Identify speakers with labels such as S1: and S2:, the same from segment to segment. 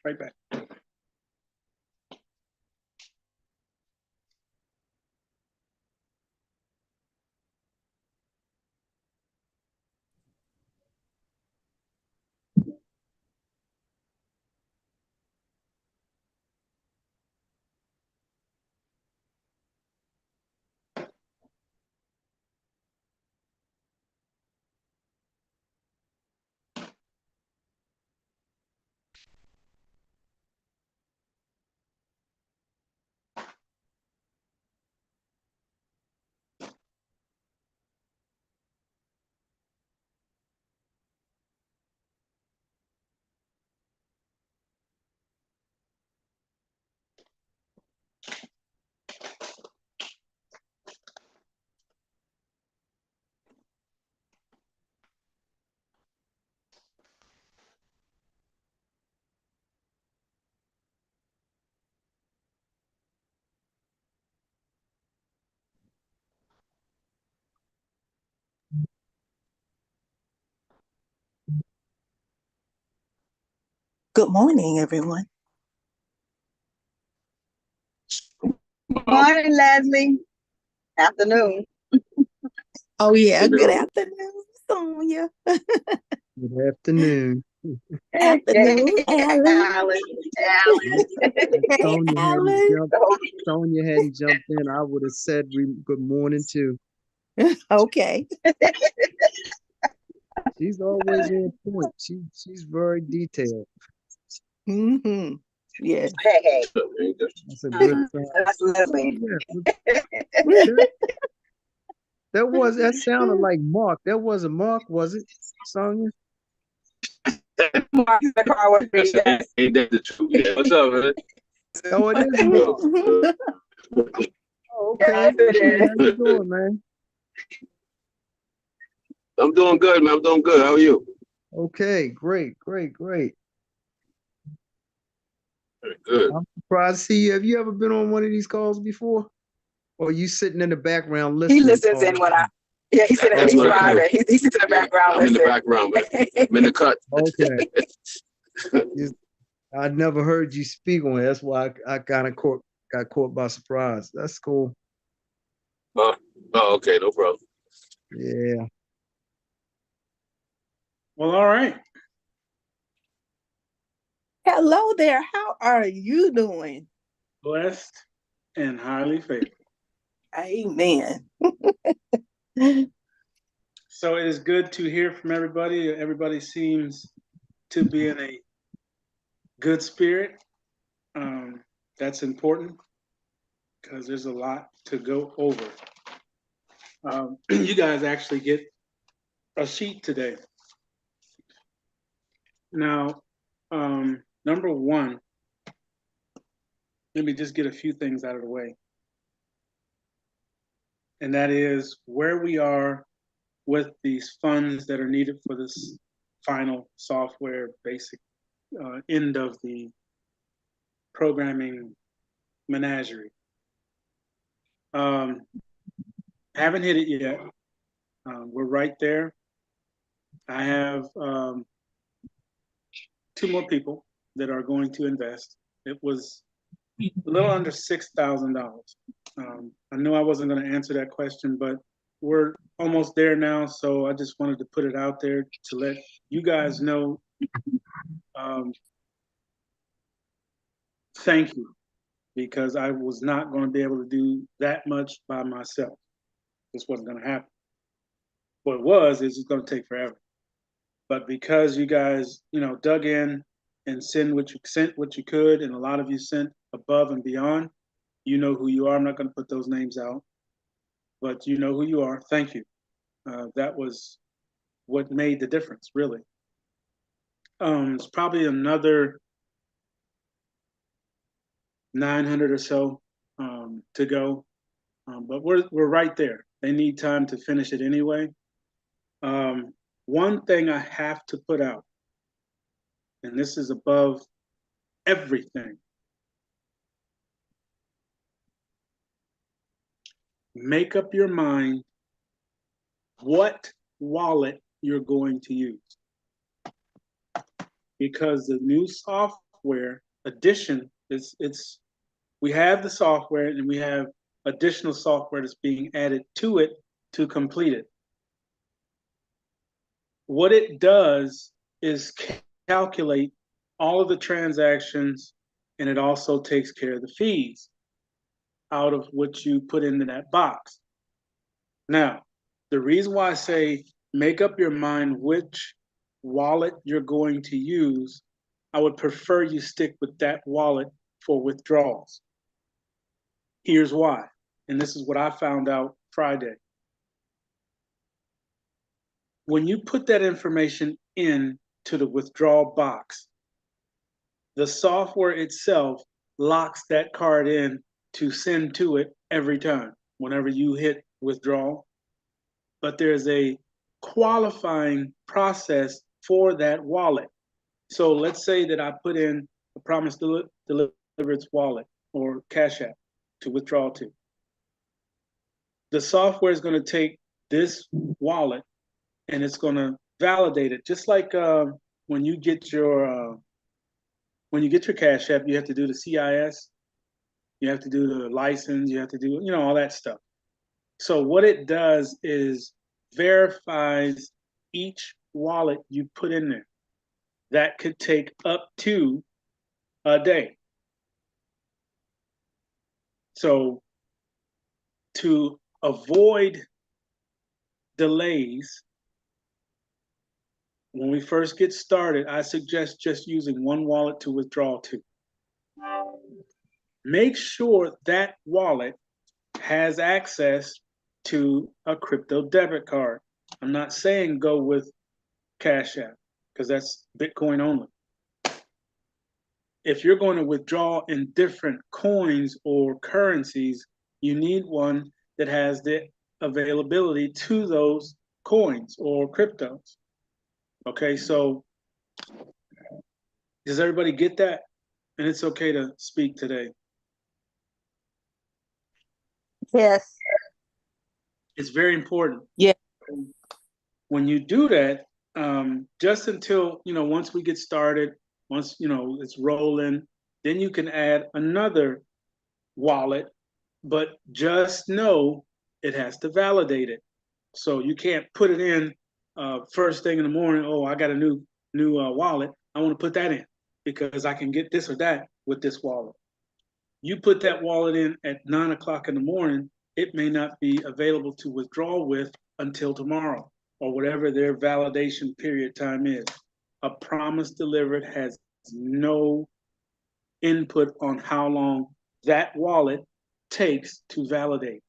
S1: Right back.
S2: Good morning, everyone.
S3: Good morning, Leslie. Afternoon.
S2: Oh, yeah. Good afternoon, Sonia.
S1: Good afternoon.
S2: Afternoon, Alan.
S1: Sonia
S2: Alan.
S1: Sonia hadn't jumped in, I would have said good morning too.
S2: Okay.
S1: She's always on point. She's very detailed.
S2: Mm-hmm. Yes.
S3: Hey.
S1: That's a good sign.
S3: That's Leslie.
S1: That sounded like Mark. That wasn't Mark, was it, Sonia?
S3: Mark in the car with me. Yes.
S4: Ain't that the truth? Yeah. What's up, man?
S1: Oh, it is Mark. Okay.
S3: Yes, it is.
S1: How you doing, man?
S4: I'm doing good, man. I'm doing good. How are you?
S1: Okay, great.
S4: Very good.
S1: I'm surprised to see you. Have you ever been on one of these calls before? Or you sitting in the background listening?
S3: He listens in when he's sitting he's driving. He sits in the background.
S4: I'm in the background, man. I'm in the cut.
S1: Okay. I never heard you speak on it. That's why I kind of got caught by surprise. That's cool.
S4: Oh, okay, no problem.
S1: Yeah. Well, all right.
S2: Hello there. How are you doing?
S1: Blessed and highly favored.
S2: Amen.
S1: So it is good to hear from everybody. Everybody seems to be in a good spirit. That's important because there's a lot to go over. You guys actually get a sheet today. Now, number one, let me just get a few things out of the way. And that is where we are with these funds that are needed for this final software basic end of the programming menagerie. Haven't hit it yet. We're right there. I have 2 more people that are going to invest. It was a little under $6,000. I knew I wasn't going to answer that question, but we're almost there now. So I just wanted to put it out there to let you guys know. Thank you, because I was not going to be able to do that much by myself. This wasn't going to happen. What it was is it's going to take forever. But because you guys, dug in and sent what you could, and a lot of you sent above and beyond, you know who you are. I'm not going to put those names out, but you know who you are. Thank you. That was what made the difference, really. It's probably another 900 or so to go, but we're right there. They need time to finish it anyway. One thing I have to put out, and this is above everything. Make up your mind what wallet you're going to use. Because the new software software addition. We have the software and we have additional software that's being added to it to complete it. What it does is calculate all of the transactions, and it also takes care of the fees out of what you put into that box. Now, the reason why I say make up your mind which wallet you're going to use, I would prefer you stick with that wallet for withdrawals. Here's why, and this is what I found out Friday. When you put that information in to the withdrawal box, the software itself locks that card in to send to it every time, whenever you hit withdrawal. But there's a qualifying process for that wallet. So let's say that I put in a Promise Delivered's wallet or Cash App to withdraw to. The software is going to take this wallet and it's going to validate it, just like when you get your Cash App, you have to do the CIS, you have to do the license, you have to do all that stuff. So what it does is verifies each wallet you put in there. That could take up to a day. So to avoid delays, when we first get started, I suggest just using one wallet to withdraw to. Make sure that wallet has access to a crypto debit card. I'm not saying go with Cash App because that's Bitcoin only. If you're going to withdraw in different coins or currencies, you need one that has the availability to those coins or cryptos. Okay, so does everybody get that? And it's okay to speak today.
S2: Yes.
S1: It's very important.
S2: Yeah.
S1: When you do that, just until, once we get started, once, it's rolling, then you can add another wallet, but just know it has to validate it. So you can't put it in first thing in the morning. Oh, I got a new wallet. I want to put that in because I can get this or that with this wallet. You put that wallet in at 9 o'clock in the morning, it may not be available to withdraw with until tomorrow or whatever their validation period time is. A Promise Delivered has no input on how long that wallet takes to validate.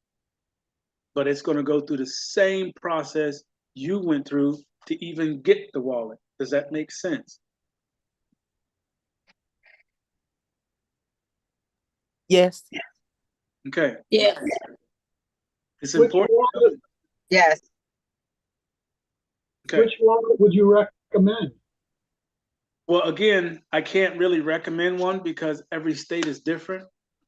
S1: But it's going to go through the same process you went through to even get the wallet. Does that make sense?
S2: Yes.
S1: Okay.
S2: Yes.
S1: It's
S5: Which
S1: important.
S5: wallet,
S3: Yes.
S1: Okay.
S5: which wallet would you recommend?
S1: Well, again, I can't really recommend one because every state is different.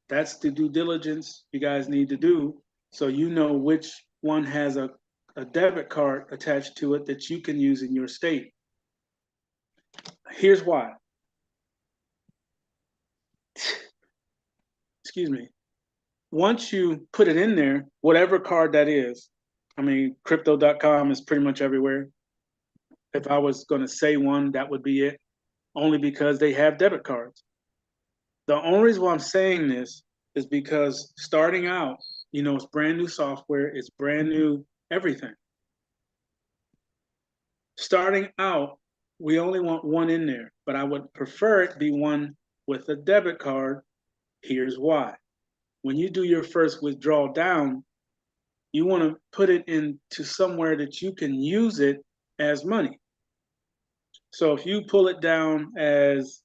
S1: That's the due diligence you guys need to do. So you know which one has a debit card attached to it that you can use in your state. Here's why. Excuse me. Once you put it in there, whatever card that is, I mean, crypto.com is pretty much everywhere. If I was going to say one, that would be it, only because they have debit cards. The only reason why I'm saying this is because starting out, it's brand new software, it's brand new everything. Starting out, we only want one in there, but I would prefer it be one with a debit card. Here's why. When you do your first withdrawal down, you want to put it into somewhere that you can use it as money. So if you pull it down as,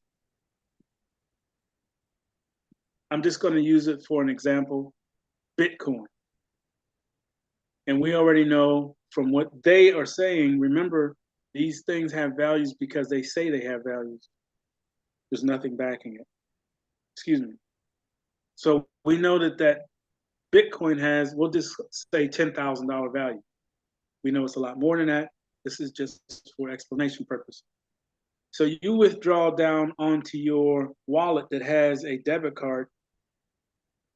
S1: I'm just going to use it for an example, Bitcoin. And we already know from what they are saying, remember, these things have values because they say they have values. There's nothing backing it. Excuse me. So we know that Bitcoin has, we'll just say $10,000 value. We know it's a lot more than that. This is just for explanation purpose. So you withdraw down onto your wallet that has a debit card,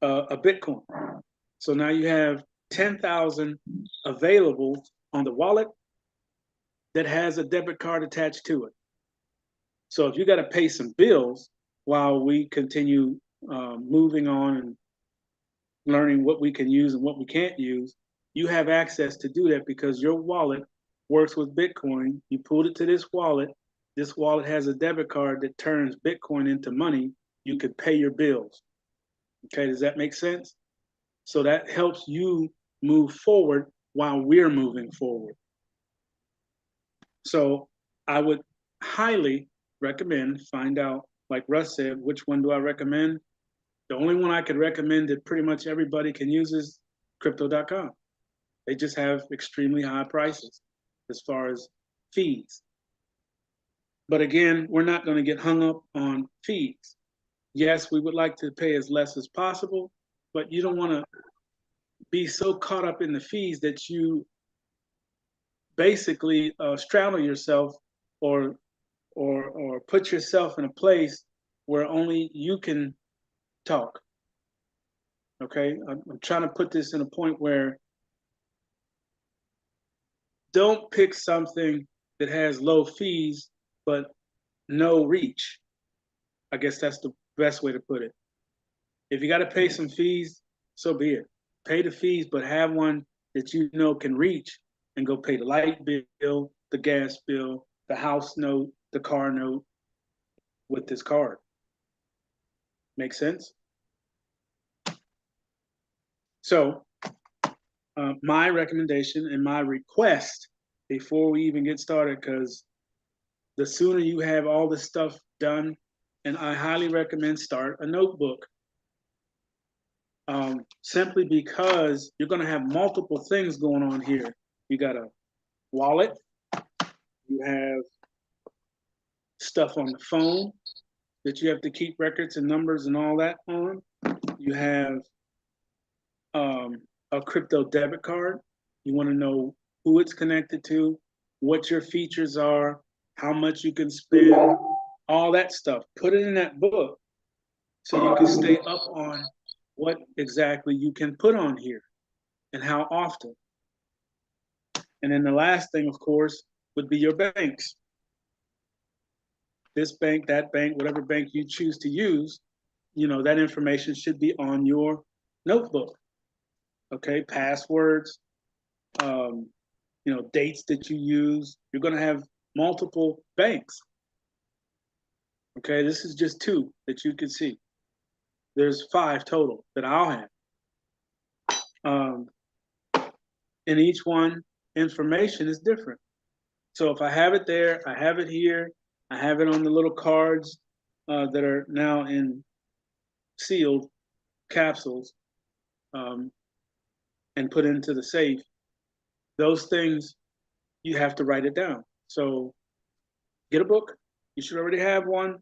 S1: a Bitcoin. So now you have 10,000 available on the wallet that has a debit card attached to it. So if you got to pay some bills while we continue moving on and learning what we can use and what we can't use, you have access to do that because your wallet works with Bitcoin. You pulled it to this wallet. This wallet has a debit card that turns Bitcoin into money. You could pay your bills. Okay, does that make sense? So that helps you move forward while we're moving forward. So I would highly recommend, find out, like Russ said, which one do I recommend? The only one I could recommend that pretty much everybody can use is crypto.com. They just have extremely high prices as far as fees. But again, we're not going to get hung up on fees. Yes, we would like to pay as less as possible, but you don't want to be so caught up in the fees that you basically straddle yourself or put yourself in a place where only you can talk. Okay, I'm trying to put this in a point where don't pick something that has low fees but no reach. I guess that's the best way to put it. If you got to pay some fees, so be it. Pay the fees, but have one that you know can reach, and go pay the light bill, the gas bill, the house note, the car note with this card. Make sense? So my recommendation and my request before we even get started, because the sooner you have all this stuff done, and I highly recommend start a notebook. Simply because you're going to have multiple things going on here. You got a wallet, you have stuff on the phone that you have to keep records and numbers and all that on. You have a crypto debit card. You want to know who it's connected to, what your features are, how much you can spend, all that stuff. Put it in that book so you can stay up on what exactly you can put on here and how often. And then the last thing, of course, would be your banks. This bank, that bank, whatever bank you choose to use, you know, that information should be on your notebook. Okay, passwords, you know, dates that you use. You're going to have multiple banks. Okay, this is just 2 that you can see. There's 5 total that I'll have. And each one, information is different. So if I have it there, I have it here, I have it on the little cards that are now in sealed capsules and put into the safe. Those things, you have to write it down. So get a book. You should already have one,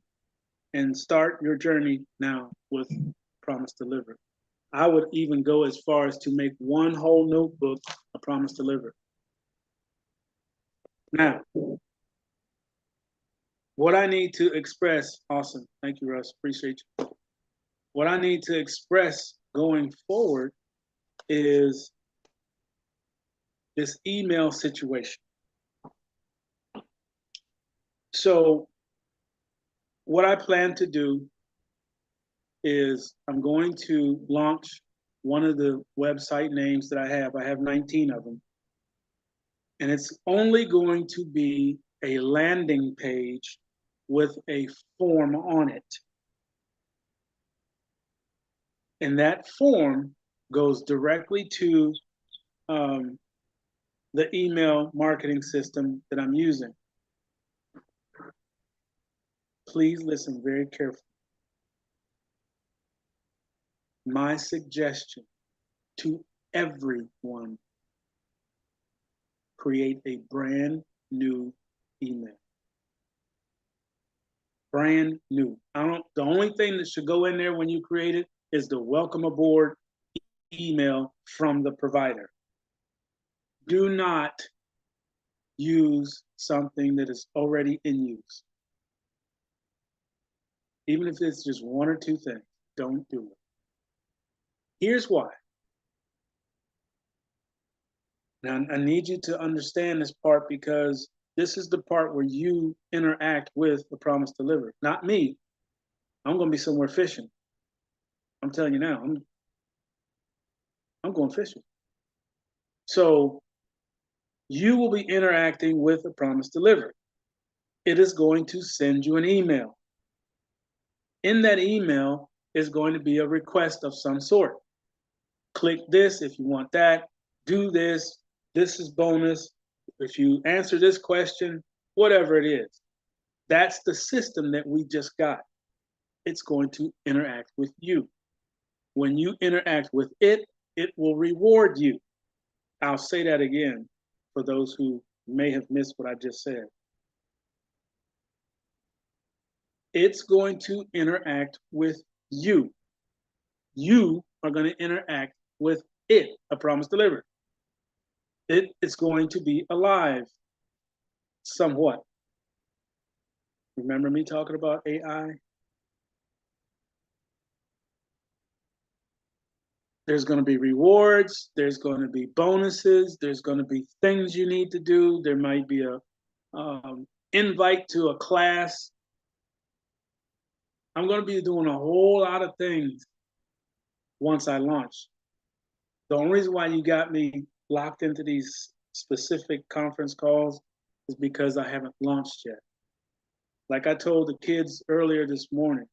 S1: and start your journey now with Promise Delivered. I would even go as far as to make one whole notebook a Promise Delivered. Now, what I need to express, awesome, thank you, Russ, appreciate you. What I need to express going forward is this email situation. So what I plan to do is I'm going to launch one of the website names that I have. I have 19 of them. And it's only going to be a landing page with a form on it. And that form goes directly to the email marketing system that I'm using. Please listen very carefully. My suggestion to everyone: create a brand new email. Brand new. The only thing that should go in there when you create it is the welcome aboard email from the provider. Do not use something that is already in use. Even if it's just one or two things, don't do it. Here's why. Now, I need you to understand this part because this is the part where you interact with the promise delivered, not me. I'm going to be somewhere fishing. I'm telling you now, I'm going fishing. So you will be interacting with the promise delivered. It is going to send you an email. In that email is going to be a request of some sort. Click this if you want that. Do this. This is bonus. If you answer this question, whatever it is, that's the system that we just got. It's going to interact with you. When you interact with it, it will reward you. I'll say that again for those who may have missed what I just said. It's going to interact with you. You are going to interact with it, a promise delivered. It is going to be alive somewhat. Remember me talking about AI? There's going to be rewards. There's going to be bonuses. There's going to be things you need to do. There might be a invite to a class. I'm going to be doing a whole lot of things once I launch. The only reason why you got me locked into these specific conference calls is because I haven't launched yet. Like I told the kids earlier this morning,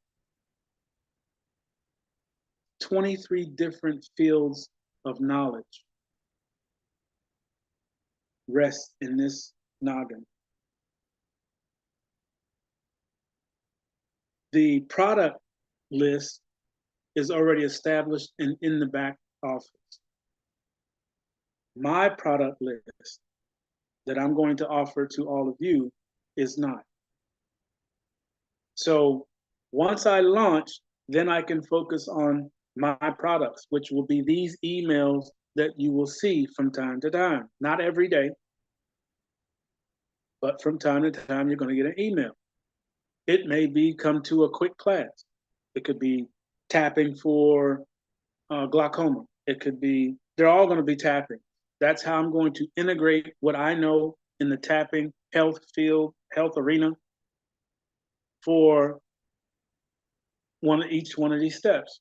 S1: 23 different fields of knowledge rest in this noggin. The product list is already established and in the back office. My product list that I'm going to offer to all of you is not. So once I launch, then I can focus on my products, which will be these emails that you will see from time to time. Not every day, but from time to time, you're going to get an email. It may be come to a quick class. It could be tapping for glaucoma. It could be, they're all going to be tapping. That's how I'm going to integrate what I know in the tapping health field, health arena for each one of these steps.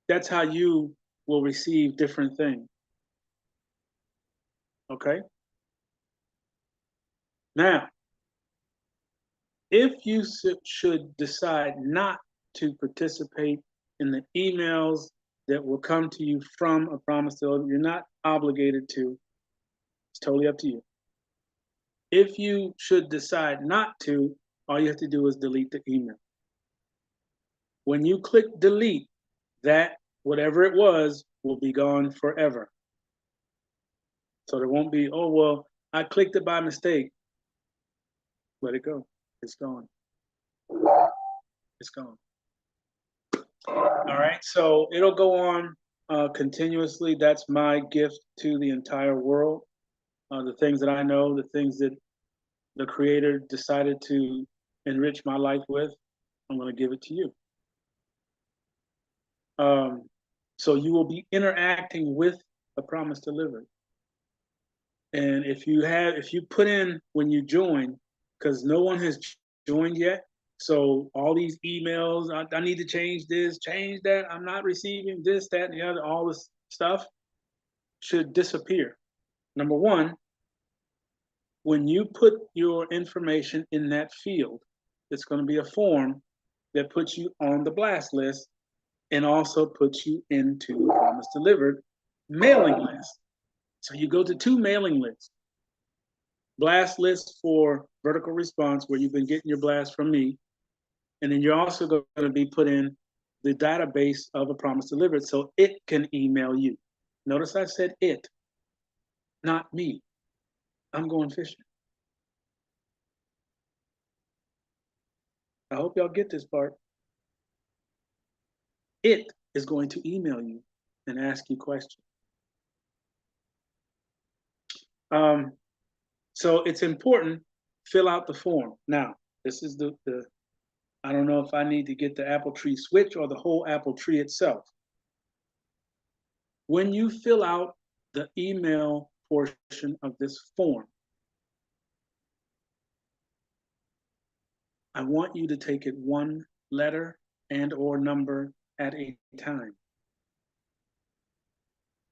S1: That's how you will receive different things. Okay? Now, if you should decide not to participate in the emails that will come to you from a promise delivered, you're not obligated to. It's totally up to you. If you should decide not to, all you have to do is delete the email. When you click delete, that whatever it was will be gone forever. So there won't be, oh, well, I clicked it by mistake. Let it go. It's gone. It's gone. All right, so it'll go on continuously. That's my gift to the entire world. The things that I know, the things that the Creator decided to enrich my life with, I'm going to give it to you. So you will be interacting with the promise delivered. And if you put in when you join, because no one has joined yet, so all these emails, I need to change this, change that, I'm not receiving this, that, and the other, all this stuff should disappear. Number one, when you put your information in that field, it's going to be a form that puts you on the blast list and also puts you into the promise delivered mailing list. So you go to 2 mailing lists. Blast list for vertical response, where you've been getting your blast from me. And then you're also going to be put in the database of a promise delivered so it can email you. Notice I said it, not me. I'm going fishing. I hope y'all get this part. It is going to email you and ask you questions. So it's important, fill out the form. Now, This is I don't know if I need to get the apple tree switch or the whole apple tree itself. When you fill out the email portion of this form, I want you to take it one letter and or number at a time.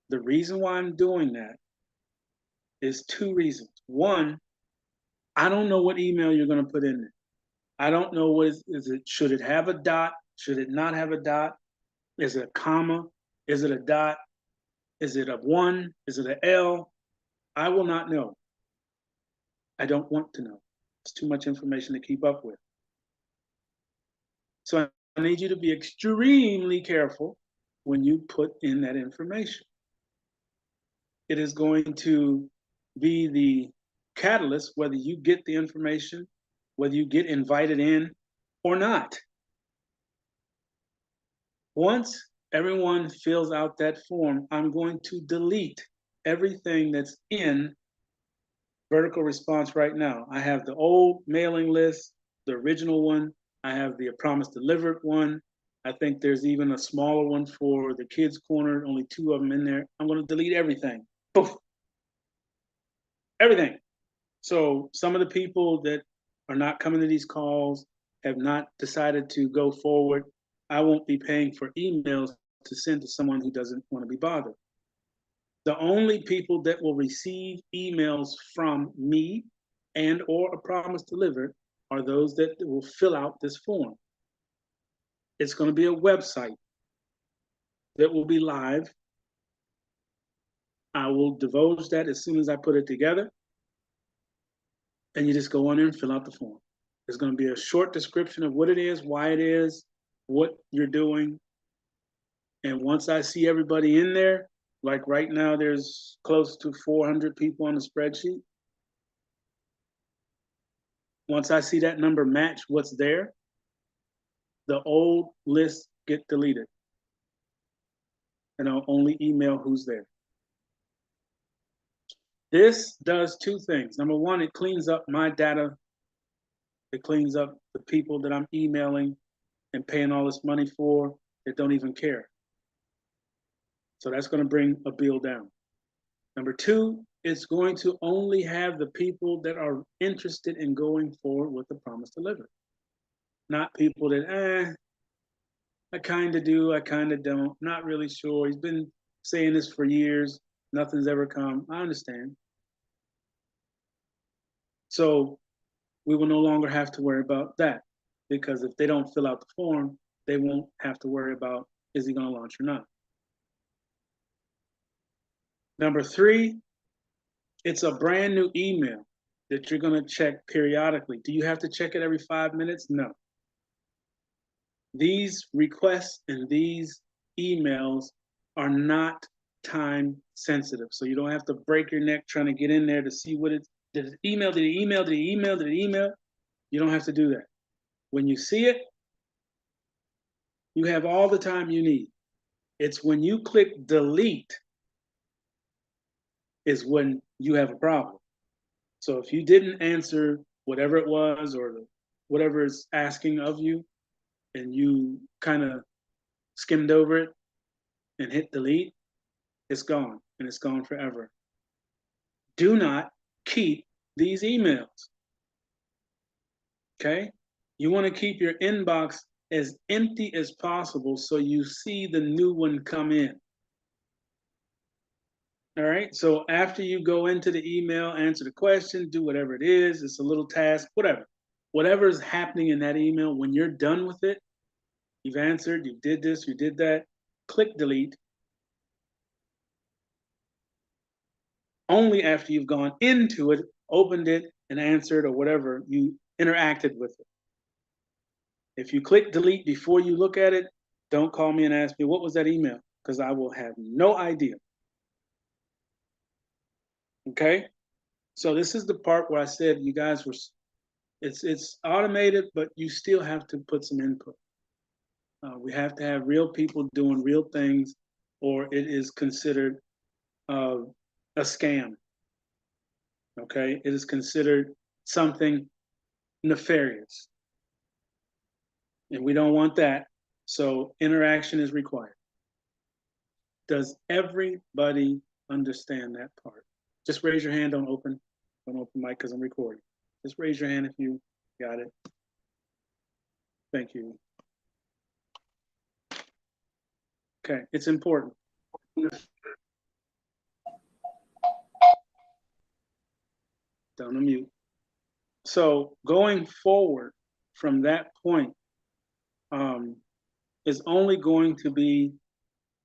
S1: The reason why I'm doing that is two reasons. One, I don't know what email you're going to put in there. I don't know what is it. Should it have a dot? Should it not have a dot? Is it a comma? Is it a dot? Is it a 1? Is it an L? I will not know. I don't want to know. It's too much information to keep up with. So I need you to be extremely careful when you put in that information. It is going to be the catalyst whether you get the information, whether you get invited in or not. Once everyone fills out that form, I'm going to delete everything that's in vertical response right now. I have the old mailing list, the original one. I have the promise delivered one. I think there's even a smaller one for the kids corner, only 2 of them in there. I'm going to delete everything. Poof. Everything. So some of the people that are not coming to these calls have not decided to go forward. I won't be paying for emails to send to someone who doesn't want to be bothered. The only people that will receive emails from me and or a promise delivered are those that will fill out this form. It's going to be a website that will be live. I will divulge that as soon as I put it together. And you just go on there and fill out the form. There's going to be a short description of what it is, why it is, what you're doing. And once I see everybody in there, like right now, there's close to 400 people on the spreadsheet. Once I see that number match what's there, the old lists get deleted. And I'll only email who's there. This does 2 things. Number 1, it cleans up my data. It cleans up the people that I'm emailing and paying all this money for that don't even care. So that's going to bring a bill down. Number 2, it's going to only have the people that are interested in going forward with the promise delivered. Not people that, I kind of do, I kind of don't, not really sure. He's been saying this for years. Nothing's ever come. I understand. So we will no longer have to worry about that, because if they don't fill out the form, they won't have to worry about, is he going to launch or not? Number 3, it's a brand new email that you're going to check periodically. Do you have to check it every 5 minutes? No. These requests and these emails are not time sensitive. So you don't have to break your neck trying to get in there to see what it's, did it email, did it email, did it email, did it email? You don't have to do that. When you see it, you have all the time you need. It's when you click delete is when you have a problem. So if you didn't answer whatever it was or whatever it's asking of you, and you kind of skimmed over it and hit delete, it's gone, and it's gone forever. Do not keep these emails, okay? You want to keep your inbox as empty as possible so you see the new one come in. All right, so after you go into the email, answer the question, do whatever it is, it's a little task, whatever is happening in that email, when you're done with it, you've answered, you did this, you did that, click delete. Only after you've gone into it, opened it, and answered or whatever, you interacted with it. If you click delete before you look at it, don't call me and ask me, what was that email? Because I will have no idea. Okay? So this is the part where I said you guys were, it's automated, but you still have to put some input. We have to have real people doing real things, or it is considered a scam. Okay, it is considered something nefarious. And we don't want that. So interaction is required. Does everybody understand that part? Just raise your hand. Don't open mic because I'm recording. Just raise your hand if you got it. Thank you. Okay, it's important. Down to mute. So going forward from that point is only going to be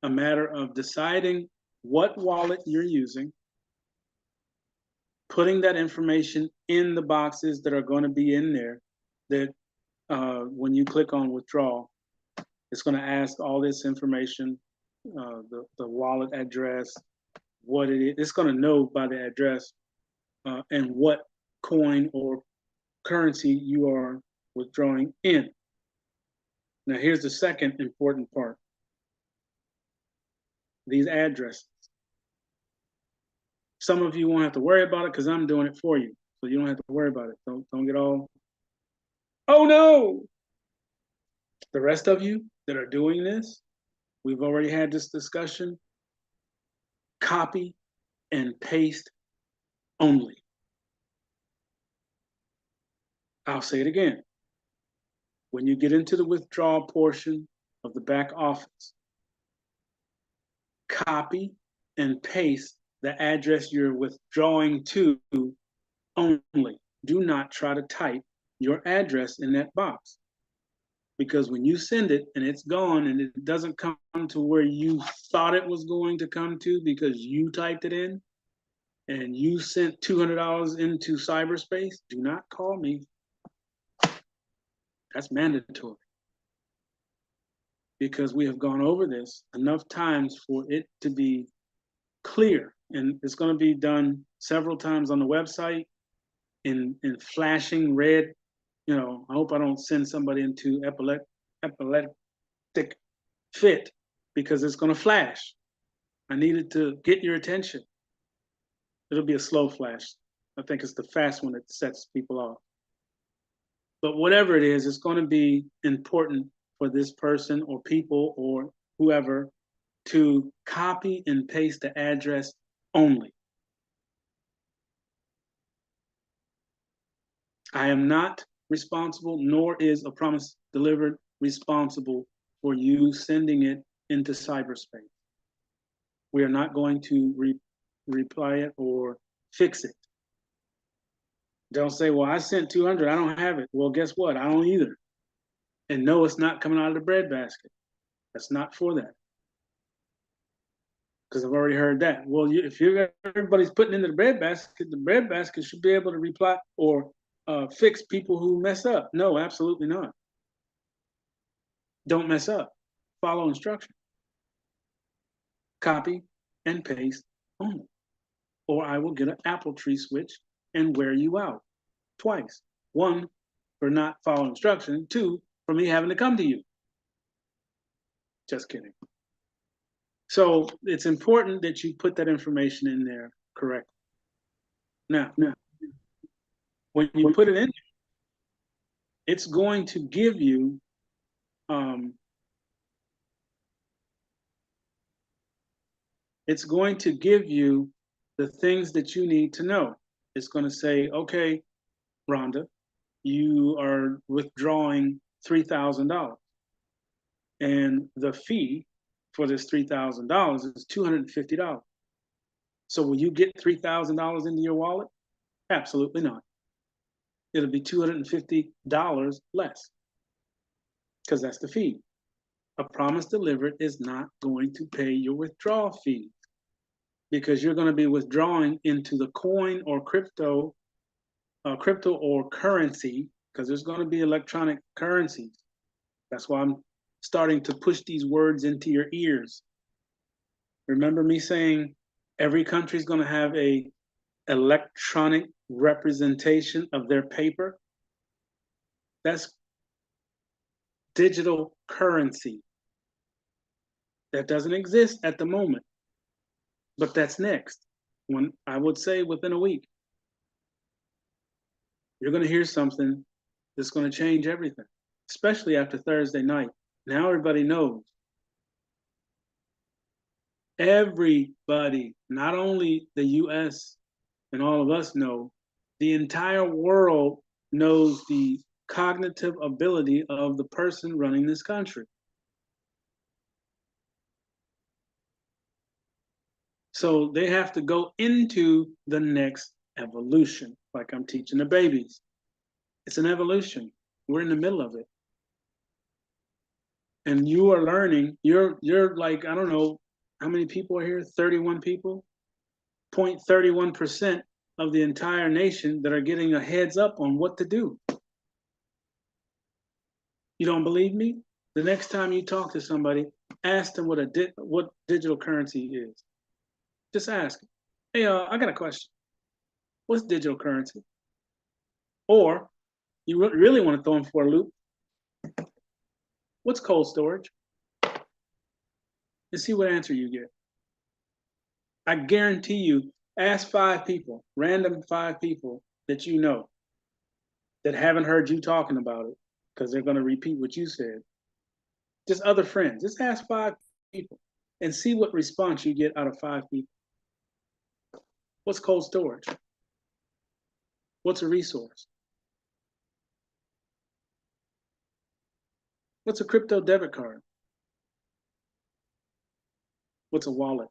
S1: a matter of deciding what wallet you're using, putting that information in the boxes that are going to be in there that when you click on withdrawal, it's going to ask all this information, the wallet address, what it is. It's going to know by the address and what coin or currency you are withdrawing in. Now, here's the second important part. These addresses. Some of you won't have to worry about it because I'm doing it for you. So you don't have to worry about it. Don't get all, oh no! The rest of you that are doing this, we've already had this discussion. Copy and paste only. I'll say it again. When you get into the withdrawal portion of the back office, copy and paste the address you're withdrawing to only. Do not try to type your address in that box. Because when you send it and it's gone and it doesn't come to where you thought it was going to come to because you typed it in and you sent $200 into cyberspace, do not call me. That's mandatory. Because we have gone over this enough times for it to be clear. And it's going to be done several times on the website in flashing red. You know, I hope I don't send somebody into epileptic fit because it's going to flash. I needed to get your attention. It'll be a slow flash. I think it's the fast one that sets people off. But whatever it is, it's going to be important for this person or people or whoever to copy and paste the address only. I am not responsible, nor is A Promise Delivered responsible for you sending it into cyberspace. We are not going to reply it or fix it. Don't say, well, I sent 200, I don't have it. Well, guess what? I don't either. And no, it's not coming out of the breadbasket. That's not for that. Because I've already heard that. Well, if everybody's putting into the breadbasket should be able to reply or fix people who mess up. No, absolutely not. Don't mess up. Follow instructions. Copy and paste only. Or I will get an apple tree switch and wear you out twice. One, for not following instructions. Two, for me having to come to you. Just kidding. So it's important that you put that information in there correctly. Now, when you put it in, it's going to give you the things that you need to know. It's going to say, okay, Rhonda, you are withdrawing $3,000. And the fee for this $3,000 is $250. So will you get $3,000 into your wallet? Absolutely not. It'll be $250 less because that's the fee. A Promise Delivered is not going to pay your withdrawal fee because you're going to be withdrawing into the coin or crypto or currency because there's going to be electronic currencies. That's why I'm starting to push these words into your ears. Remember me saying every country is going to have a electronic representation of their paper? That's digital currency. That doesn't exist at the moment, but that's next. When I would say within a week, you're going to hear something It's going to change everything, especially after Thursday night. Now everybody knows. Everybody, not only the US and all of us know, the entire world knows the cognitive ability of the person running this country. So they have to go into the next evolution, like I'm teaching the babies. It's an evolution. We're in the middle of it. And you are learning, you're like, I don't know, how many people are here? 31 people? 0.31% of the entire nation that are getting a heads up on what to do. You don't believe me? The next time you talk to somebody, ask them what digital currency is. Just ask them, hey, I got a question. What's digital currency? Or you really want to throw them for a loop. What's cold storage? And see what answer you get. I guarantee you, ask 5 people, random 5 people that you know that haven't heard you talking about it, because they're going to repeat what you said. Just other friends. Just ask 5 people and see what response you get out of 5 people. What's cold storage? What's a resource? What's a crypto debit card? What's a wallet?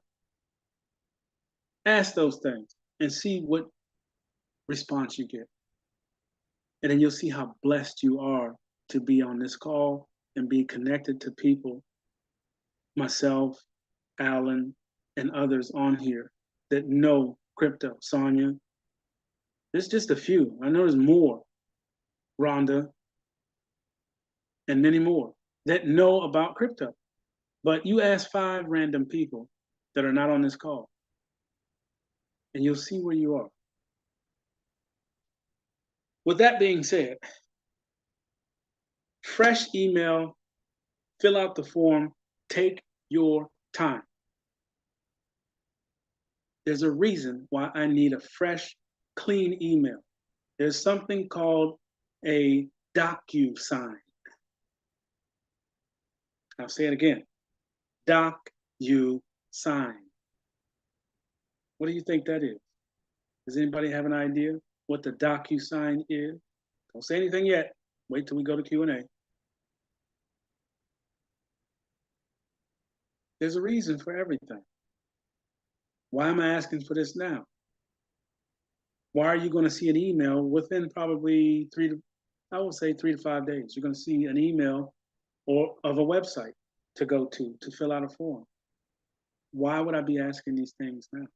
S1: Ask those things and see what response you get. And then you'll see how blessed you are to be on this call and be connected to people, myself, Alan, and others on here that know crypto. Sonia, there's just a few. I know there's more. Rhonda, and many more that know about crypto. But you ask 5 random people that are not on this call, and you'll see where you are. With that being said, fresh email, fill out the form, take your time. There's a reason why I need a fresh, clean email. There's something called a DocuSign. I'll say it again. DocuSign. What do you think that is? Does anybody have an idea what the DocuSign is? Don't say anything yet. Wait till we go to Q&A. There's a reason for everything. Why am I asking for this now? Why are you going to see an email within probably 3 to 5 days? You're going to see an email or of a website to go to fill out a form. Why would I be asking these things now?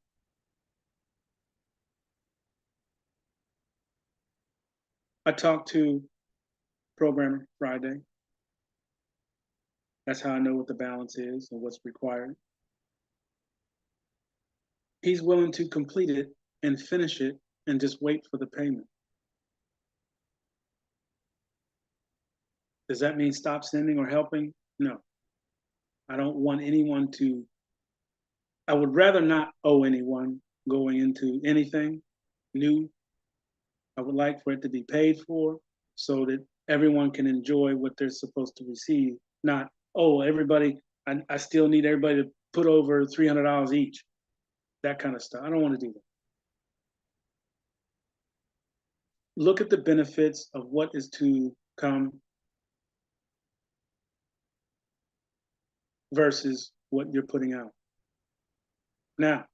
S1: I talked to Programmer Friday. That's how I know what the balance is and what's required. He's willing to complete it and finish it and just wait for the payment. Does that mean stop sending or helping? No. I don't want anyone to, I would rather not owe anyone going into anything new. I would like for it to be paid for so that everyone can enjoy what they're supposed to receive. Not, oh, everybody, I still need everybody to put over $300 each. That kind of stuff. I don't want to do that. Look at the benefits of what is to come versus what you're putting out. Now,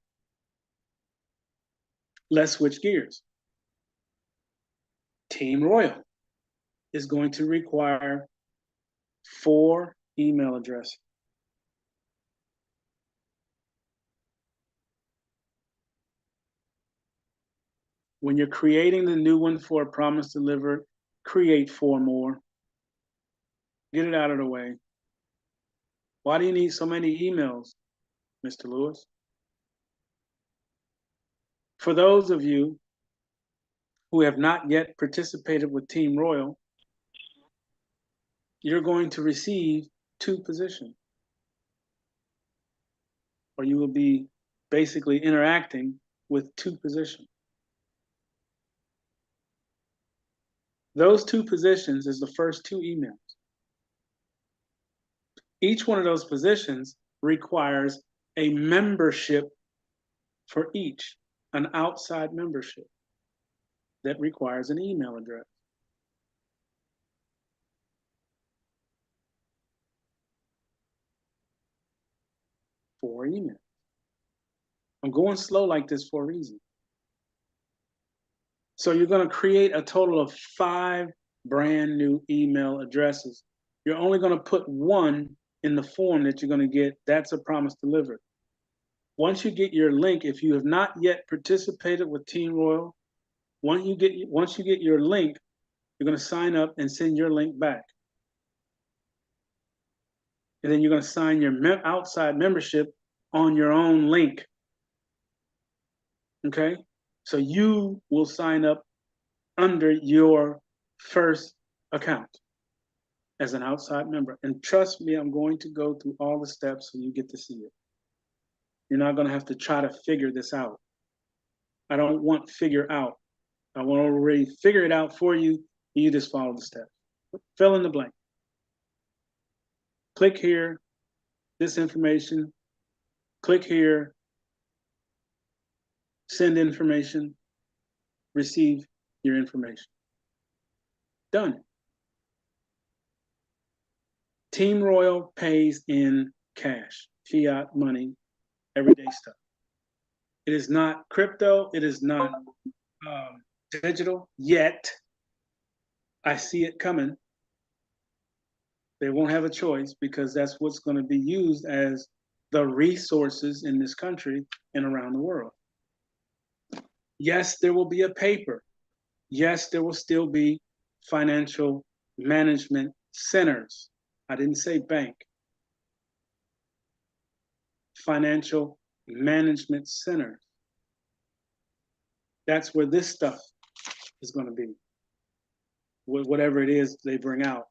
S1: let's switch gears. Team Royal is going to require 4 email addresses. When you're creating the new one for a promise delivered, create 4 more. Get it out of the way. Why do you need so many emails, Mr. Lewis? For those of you who have not yet participated with Team Royal, you're going to receive 2 positions, or you will be basically interacting with 2 positions. Those two positions is the first two emails. Each one of those positions requires a membership for each, an outside membership that requires an email address. For email. I'm going slow like this for a reason. So you're going to create a total of 5 brand new email addresses. You're only going to put one in the form that you're going to get. That's a promise delivered. Once you get your link, if you have not yet participated with Team Royal, once you get your link, you're going to sign up and send your link back. And then you're going to sign your outside membership on your own link. Okay? So you will sign up under your first account as an outside member. And trust me, I'm going to go through all the steps so you get to see it. You're not going to have to try to figure this out. I don't want figure out. I want to already figure it out for you. You just follow the steps. Fill in the blank. Click here, this information. Click here, send information, receive your information. Done. Team Royal pays in cash, fiat money, everyday stuff. It is not crypto. It is not digital yet. I see it coming. They won't have a choice because that's what's going to be used as the resources in this country and around the world. Yes, there will be a paper. Yes, there will still be financial management centers. I didn't say bank. Financial management centers. That's where this stuff is going to be. Whatever it is they bring out.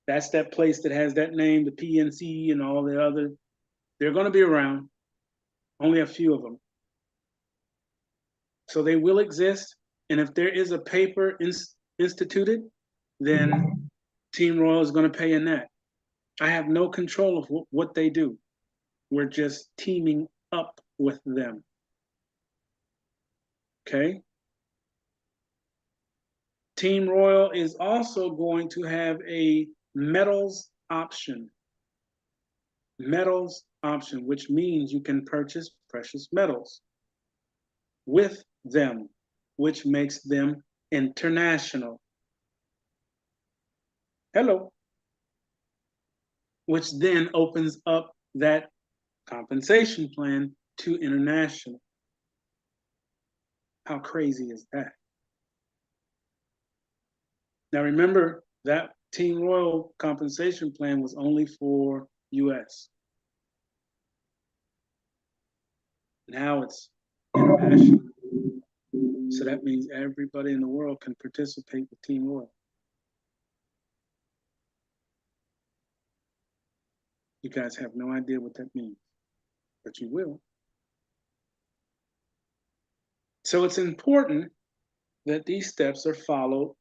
S1: That's that place that has that name, the PNC and all the other. They're going to be around. Only a few of them. So they will exist. And if there is a paper instituted, then Team Royal is going to pay in that. I have no control of what they do. We're just teaming up with them. Okay? Team Royal is also going to have a metals option. Metals option, which means you can purchase precious metals with them, which makes them international. Hello. Which then opens up that compensation plan to international. How crazy is that? Now remember, that Team Royal compensation plan was only for US. Now it's international. So that means everybody in the world can participate with Team Royal. You guys have no idea what that means, but you will. So it's important that these steps are followed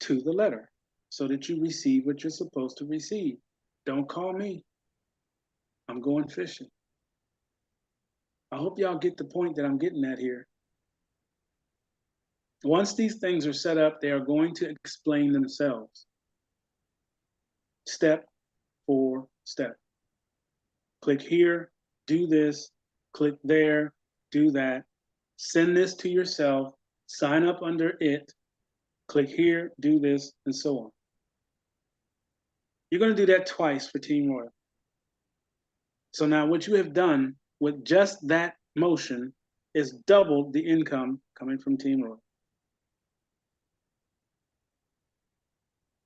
S1: to the letter so that you receive what you're supposed to receive. Don't call me. I'm going fishing. I hope y'all get the point that I'm getting at here. Once these things are set up, they are going to explain themselves. Step for step. Click here, do this, click there, do that. Send this to yourself, sign up under it, click here, do this, and so on. You're going to do that twice for Team Royal. So now what you have done with just that motion is double the income coming from Team Royal.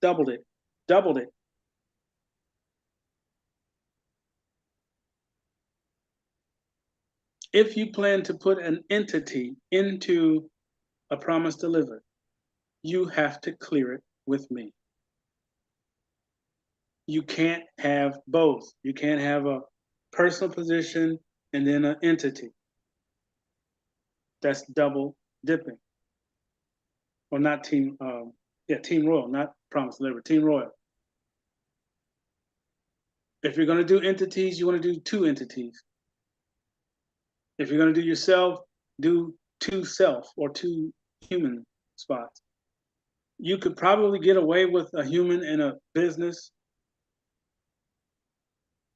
S1: Doubled it, doubled it. If you plan to put an entity into a promise delivered, you have to clear it with me. You can't have both. You can't have a personal position and then an entity. That's double dipping. Or not team, Yeah, Team Royal, not Promise Delivered, Team Royal. If you're going to do entities, you want to do 2 entities. If you're going to do yourself, do 2 self or 2 human spots. You could probably get away with a human in a business.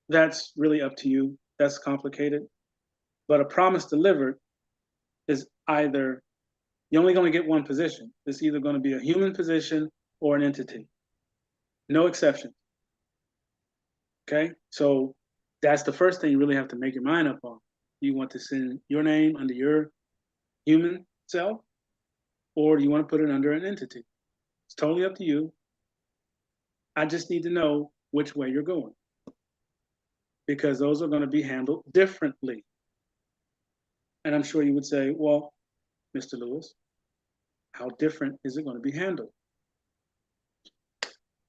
S1: That's really up to you. That's complicated. But a Promise Delivered is either, you're only going to get one position. It's either going to be a human position or an entity. No exceptions. Okay, so that's the first thing you really have to make your mind up on. You want to send your name under your human self, or do you want to put it under an entity? It's totally up to you. I just need to know which way you're going, because those are going to be handled differently. And I'm sure you would say, well, Mr. Lewis, how different is it going to be handled?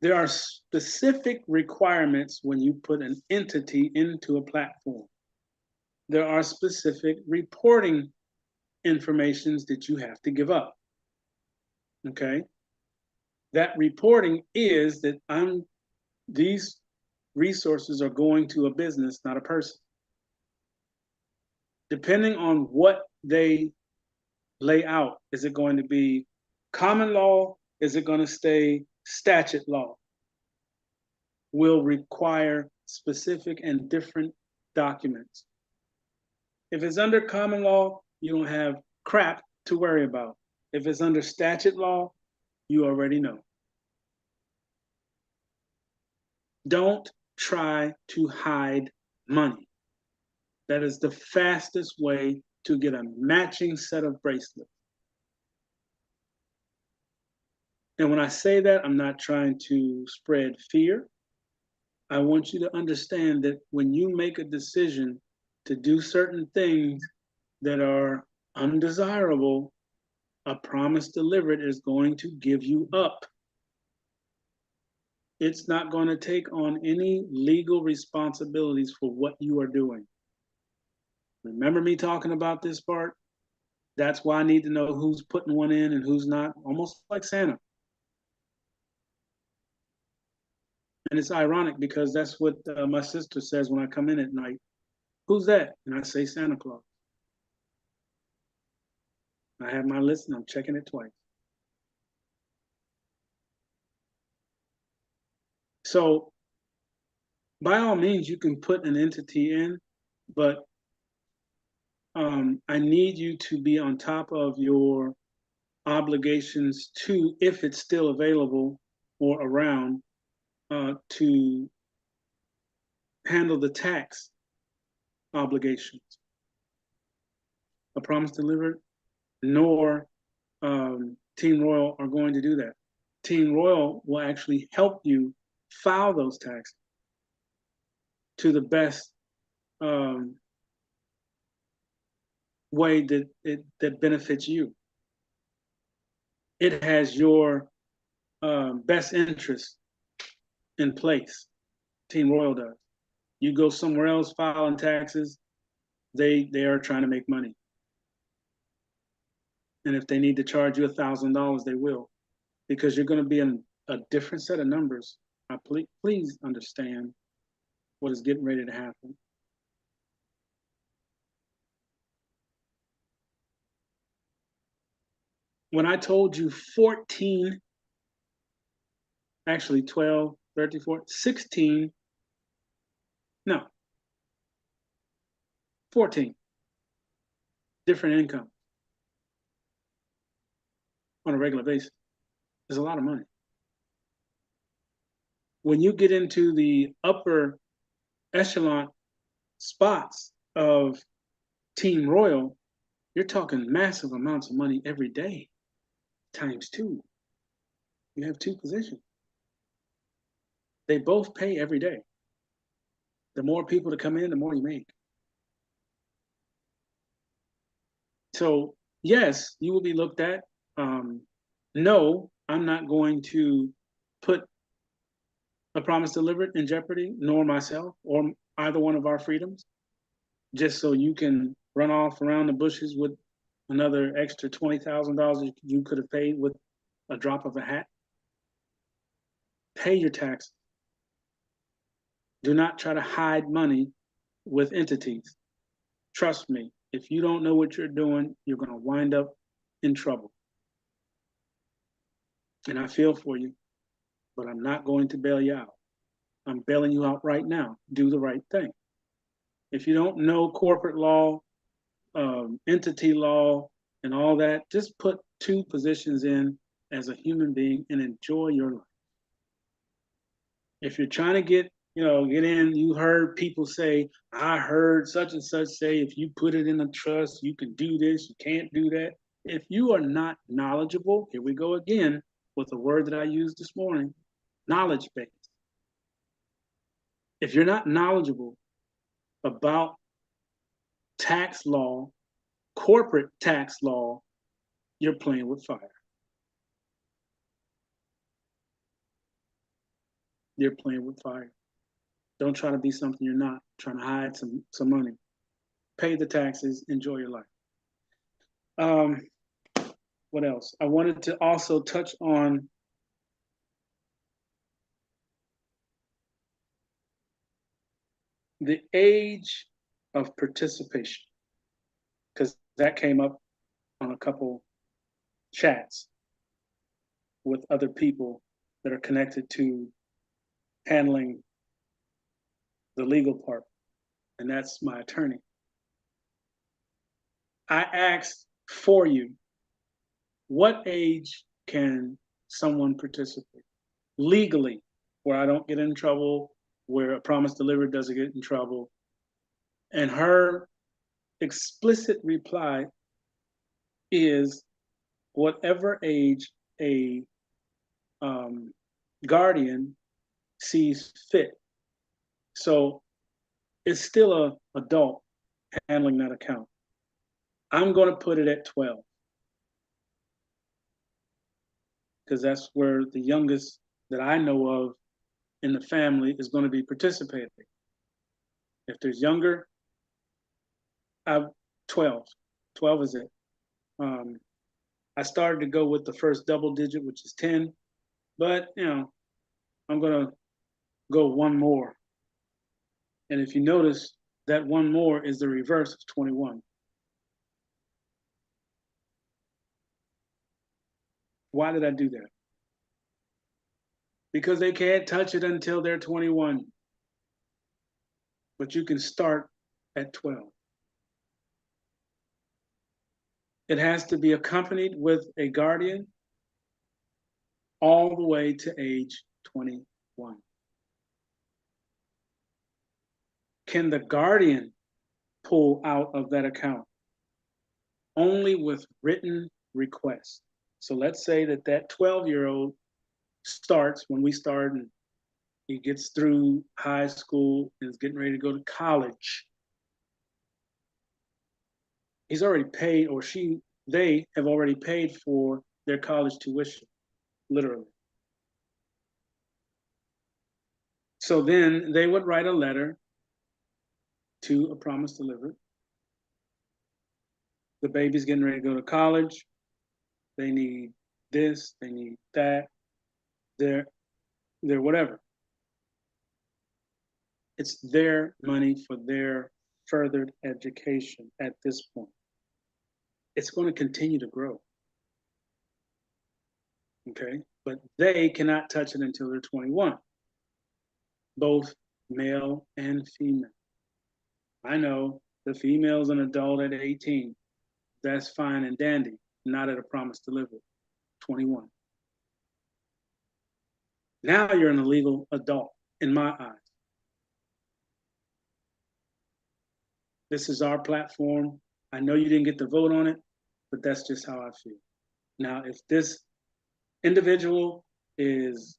S1: There are specific requirements when you put an entity into a platform. There are specific reporting informations that you have to give up. Okay? That reporting is that these resources are going to a business, not a person. Depending on what they lay out, is it going to be common law? Is it going to stay statute law? Will require specific and different documents. If it's under common law, you don't have crap to worry about. If it's under statute law, you already know. Don't try to hide money. That is the fastest way to get a matching set of bracelets. And when I say that, I'm not trying to spread fear. I want you to understand that when you make a decision to do certain things that are undesirable, a Promise Delivered is going to give you up. It's not going to take on any legal responsibilities for what you are doing. Remember me talking about this part? That's why I need to know who's putting one in and who's not, almost like Santa. And it's ironic because that's what my sister says when I come in at night. Who's that? And I say Santa Claus. I have my list and I'm checking it twice. So by all means, you can put an entity in, but I need you to be on top of your obligations to, if it's still available or around, to handle the tax obligations. A Promise Delivered, nor Team Royal are going to do that. Team Royal will actually help you file those taxes to the best way that benefits you. It has your best interest in place. Team Royal does. You go somewhere else filing taxes, they are trying to make money. And if they need to charge you $1,000, they will, because you're going to be in a different set of numbers. Please understand what is getting ready to happen. When I told you 14, actually 12, 13, 14, 16, no, 14 different income on a regular basis, is a lot of money. When you get into the upper echelon spots of Team Royal, you're talking massive amounts of money every day, times 2. You have 2 positions. They both pay every day. The more people that come in, the more you make. So yes, you will be looked at. No, I'm not going to put a Promise Delivered in jeopardy, nor myself, or either one of our freedoms, just so you can run off around the bushes with another extra $20,000 you could have paid with a drop of a hat. Pay your taxes. Do not try to hide money with entities. Trust me, if you don't know what you're doing, you're going to wind up in trouble. And I feel for you, but I'm not going to bail you out. I'm bailing you out right now. Do the right thing. If you don't know corporate law, entity law, and all that, just put 2 positions in as a human being and enjoy your life. If you're trying to get in, you heard people say, I heard such and such say, if you put it in a trust, you can do this, you can't do that. If you are not knowledgeable, here we go again with the word that I used this morning, knowledge base. If you're not knowledgeable about tax law, corporate tax law, you're playing with fire. You're playing with fire. Don't try to be something you're not. Trying to hide some money. Pay the taxes. Enjoy your life. What else? I wanted to also touch on the age of participation, because that came up on a couple chats with other people that are connected to handling the legal part, and that's my attorney. I asked for you, what age can someone participate legally, where I don't get in trouble, where a promise delivered doesn't get in trouble? And her explicit reply is whatever age a guardian sees fit. So it's still an adult handling that account. I'm going to put it at 12 because that's where the youngest that I know of in the family is going to be participating. If there's younger, 12. 12 is it. I started to go with the first double digit, which is 10, but I'm going to go one more. And if you notice, that one more is the reverse of 21. Why did I do that? Because they can't touch it until they're 21. But you can start at 12. It has to be accompanied with a guardian all the way to age 21. Can the guardian pull out of that account? Only with written request. So let's say that 12-year-old starts when we start, and he gets through high school and is getting ready to go to college. He's already paid, or they have already paid for their college tuition, literally. So then they would write a letter to a promise delivered. The baby's getting ready to go to college. They need this, they need that, they're whatever. It's their money for their furthered education at this point. It's going to continue to grow. Okay? But they cannot touch it until they're 21, both male and female. I know the female's an adult at 18. That's fine and dandy, not at a promise delivered, 21. Now you're an illegal adult in my eyes. This is our platform. I know you didn't get to vote on it, but that's just how I feel. Now, if this individual is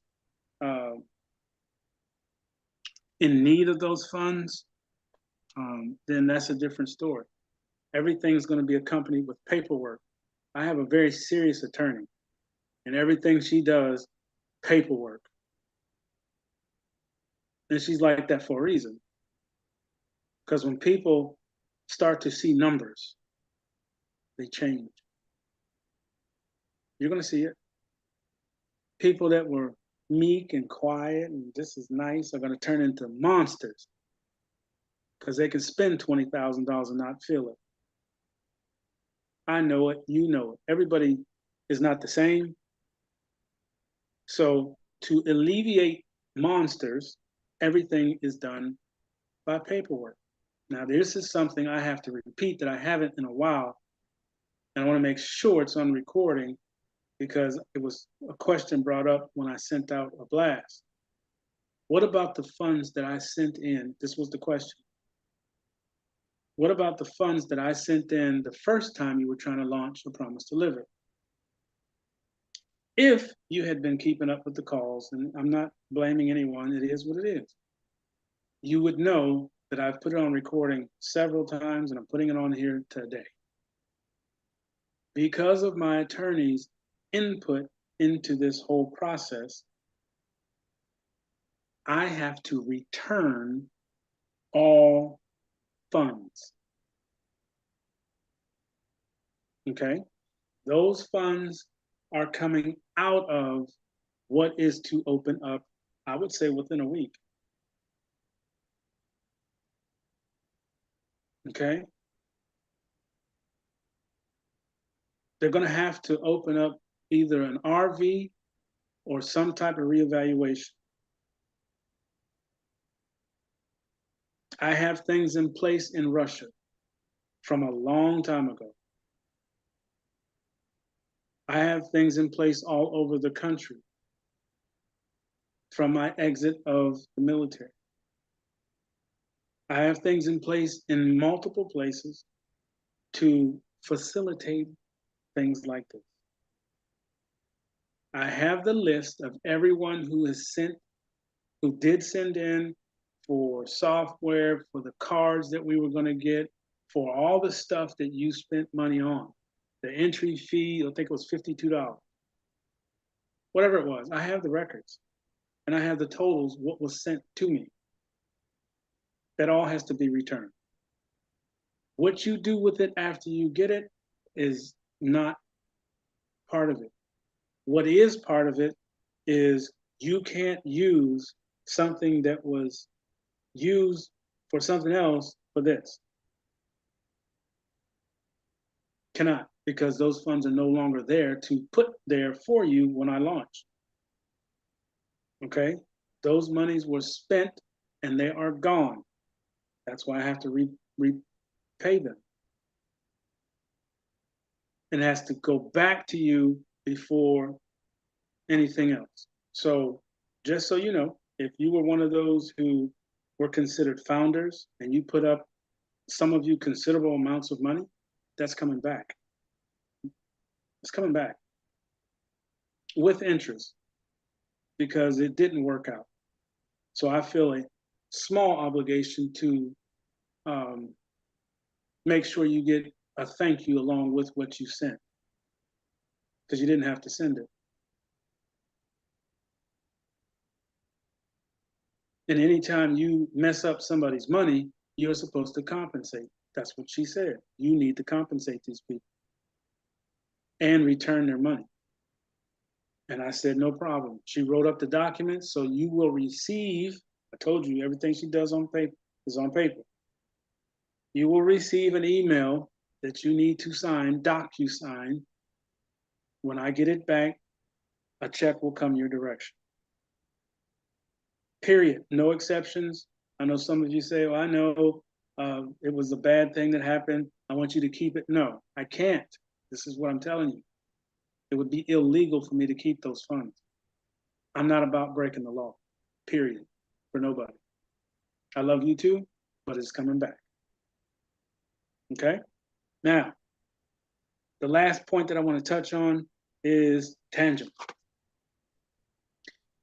S1: in need of those funds, then that's a different story. Everything's going to be accompanied with paperwork. I have a very serious attorney, and everything she does, paperwork. And she's like that for a reason. Because when people start to see numbers, they change. You're going to see it. People that were meek and quiet and this is nice are going to turn into monsters because they can spend $20,000 and not feel it. I know it, you know it. Everybody is not the same. So to alleviate monsters, everything is done by paperwork. Now, this is something I have to repeat that I haven't in a while, and I want to make sure it's on recording because it was a question brought up when I sent out a blast. What about the funds that I sent in? This was the question. What about the funds that I sent in the first time you were trying to launch a Promise Delivered? If you had been keeping up with the calls, and I'm not blaming anyone, it is what it is, you would know that I've put it on recording several times and I'm putting it on here today. Because of my attorney's input into this whole process, I have to return all funds. Okay? Those funds are coming out of what is to open up, I would say, within a week. Okay? They're going to have to open up either an RV or some type of reevaluation. I have things in place in Russia from a long time ago. I have things in place all over the country from my exit of the military. I have things in place in multiple places to facilitate things like this. I have the list of everyone who did send in for software, for the cards that we were going to get, for all the stuff that you spent money on. The entry fee, I think it was $52. Whatever it was, I have the records and I have the totals, what was sent to me. That all has to be returned. What you do with it after you get it is not part of it. What is part of it is you can't use something that was used for something else for this. Cannot, because those funds are no longer there to put there for you when I launch. Okay? Those monies were spent and they are gone. That's why I have to repay them. It has to go back to you before anything else. So just so you know, if you were one of those who were considered founders and you put up, some of you, considerable amounts of money, that's coming back. It's coming back with interest because it didn't work out. So I feel a small obligation to make sure you get a thank you along with what you sent, because you didn't have to send it. And anytime you mess up somebody's money, you're supposed to compensate. That's what she said. You need to compensate these people and return their money. And I said, no problem. She wrote up the documents, so you will receive, I told you, everything she does on paper is on paper. You will receive an email that you need to sign, DocuSign. When I get it back, a check will come your direction. Period. No exceptions. I know some of you say, well, I know it was a bad thing that happened. I want you to keep it. No, I can't. This is what I'm telling you. It would be illegal for me to keep those funds. I'm not about breaking the law, period, for nobody. I love you too, but it's coming back. Okay? Now, the last point that I want to touch on is tangible.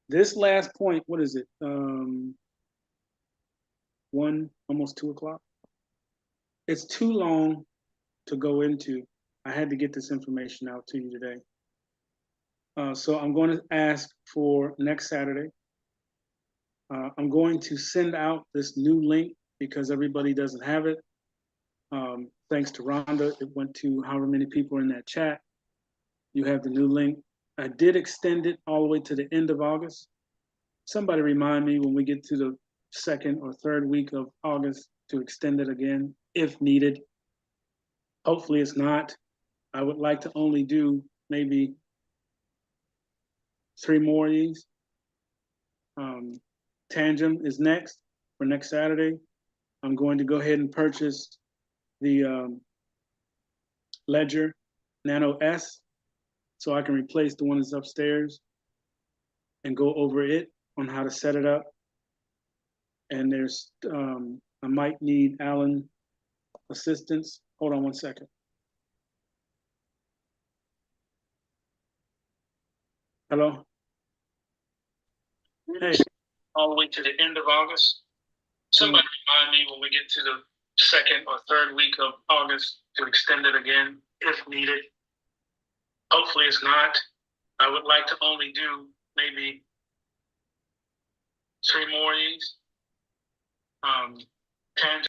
S1: This last point, what is it? Almost 2 o'clock. It's too long to go into. I had to get this information out to you today. So I'm going to ask for next Saturday. I'm going to send out this new link because everybody doesn't have it. Thanks to Rhonda, it went to however many people are in that chat. You have the new link. I did extend it all the way to the end of August. Somebody remind me when we get to the second or third week of August to extend it again if needed. Hopefully it's not. I would like to only do maybe 3 more of these. Tangent is next for next Saturday. I'm going to go ahead and purchase the Ledger Nano S so I can replace the one that's upstairs and go over it on how to set it up. And there's, I might need Alan assistance. Hold on one second. Hello? Hey, all the way to the end of August. Somebody remind me when we get to the second or third week of August to extend it again if needed. Hopefully it's not. I would like to only do maybe 3 more of these. Tangent.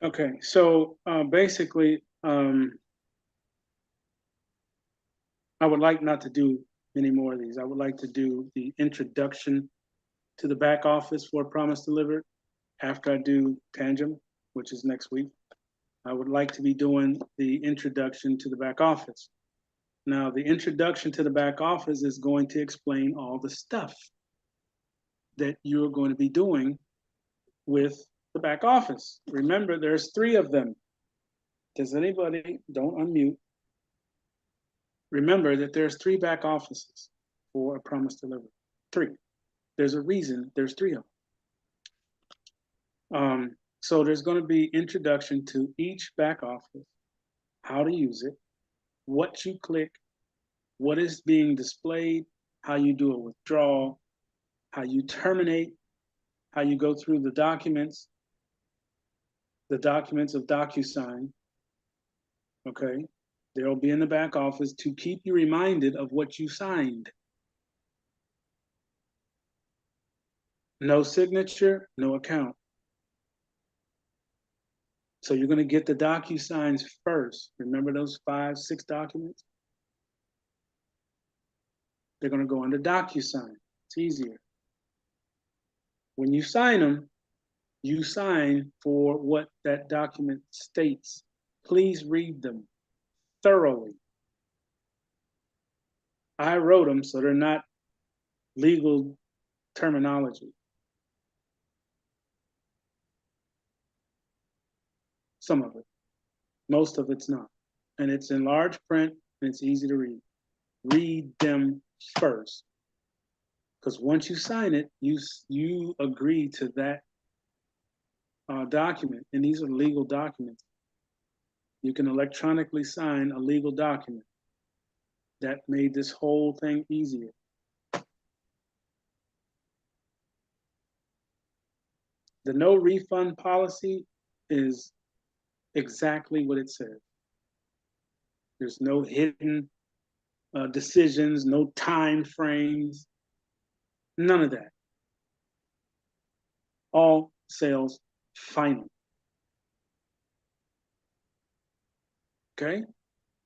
S1: Okay, so basically, I would like not to do any more of these. I would like to do the introduction to the back office for Promise Delivered after I do Tangent, which is next week. I would like to be doing the introduction to the back office. Now, the introduction to the back office is going to explain all the stuff that you're going to be doing with the back office. Remember, there's 3 of them. Does anybody, don't unmute. Remember that there's 3 back offices for a Promise Delivered. 3. There's a reason there's 3 of them. So there's going to be introduction to each back office, how to use it, what you click, what is being displayed, how you do a withdrawal, how you terminate, how you go through the documents of DocuSign. Okay, they'll be in the back office to keep you reminded of what you signed. No signature, no account. So you're going to get the DocuSigns first. Remember those 5, 6 documents? They're going to go under DocuSign. It's easier. When you sign them, you sign for what that document states. Please read them thoroughly. I wrote them, so they're not legal terminology. Some of it. Most of it's not. And it's in large print, and it's easy to read. Read them first. Because once you sign it, you agree to that document. And these are legal documents. You can electronically sign a legal document. That made this whole thing easier. The no refund policy is exactly what it says. There's no hidden decisions, no time frames, none of that. All sales final. Okay?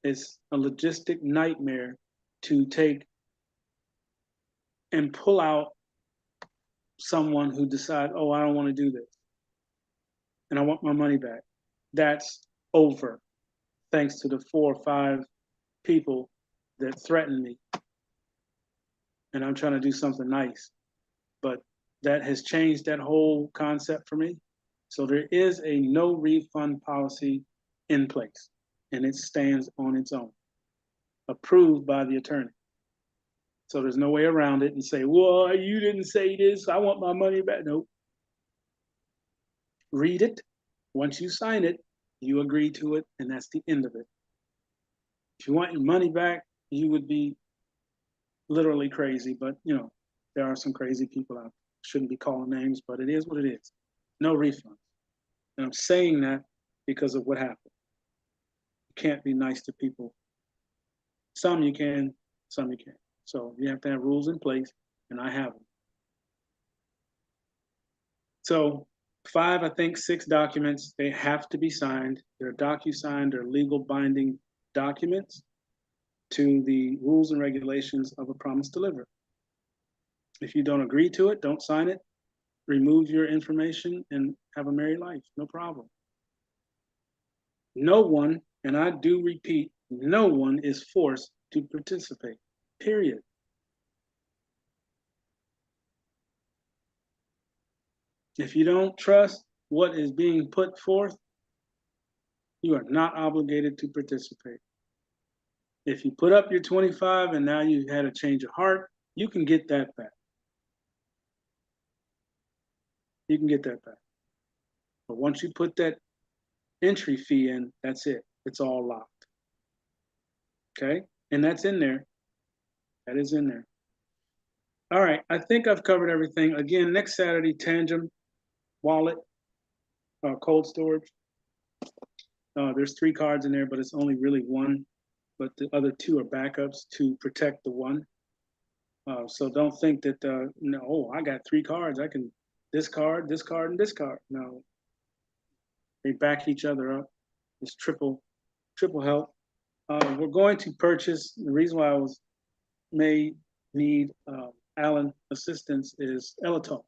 S1: It's a logistic nightmare to take and pull out someone who decides, oh, I don't want to do this, and I want my money back. That's over, thanks to the 4 or 5 people that threatened me. And I'm trying to do something nice. But that has changed that whole concept for me. So there is a no refund policy in place, and it stands on its own, approved by the attorney. So there's no way around it and say, well, you didn't say this, I want my money back. Nope. Read it. Once you sign it, you agree to it, and that's the end of it. If you want your money back, you would be literally crazy, but you know, there are some crazy people out there. Shouldn't be calling names, but it is what it is. No refund. And I'm saying that because of what happened. You can't be nice to people. Some you can, some you can't. So you have to have rules in place, and I have them. So 5, I think 6 documents, they have to be signed. They're docu-signed, they're legal binding documents to the rules and regulations of a promise delivered. If you don't agree to it, don't sign it. Remove your information and have a merry life, no problem. No one, and I do repeat, no one is forced to participate, period. If you don't trust what is being put forth, you are not obligated to participate. If you put up your 25 and now you had a change of heart, you can get that back. You can get that back. But once you put that entry fee in, that's it. It's all locked. Okay? And that's in there. That is in there. All right. I think I've covered everything. Again, next Saturday, Tangent wallet, cold storage. There's 3 cards in there, but it's only really 1. But the other 2 are backups to protect the 1. So don't think that, oh, I got 3 cards. I can this card, and this card. No. They back each other up. It's triple help. We're going to purchase, the reason why I may need Alan assistance is Elatol.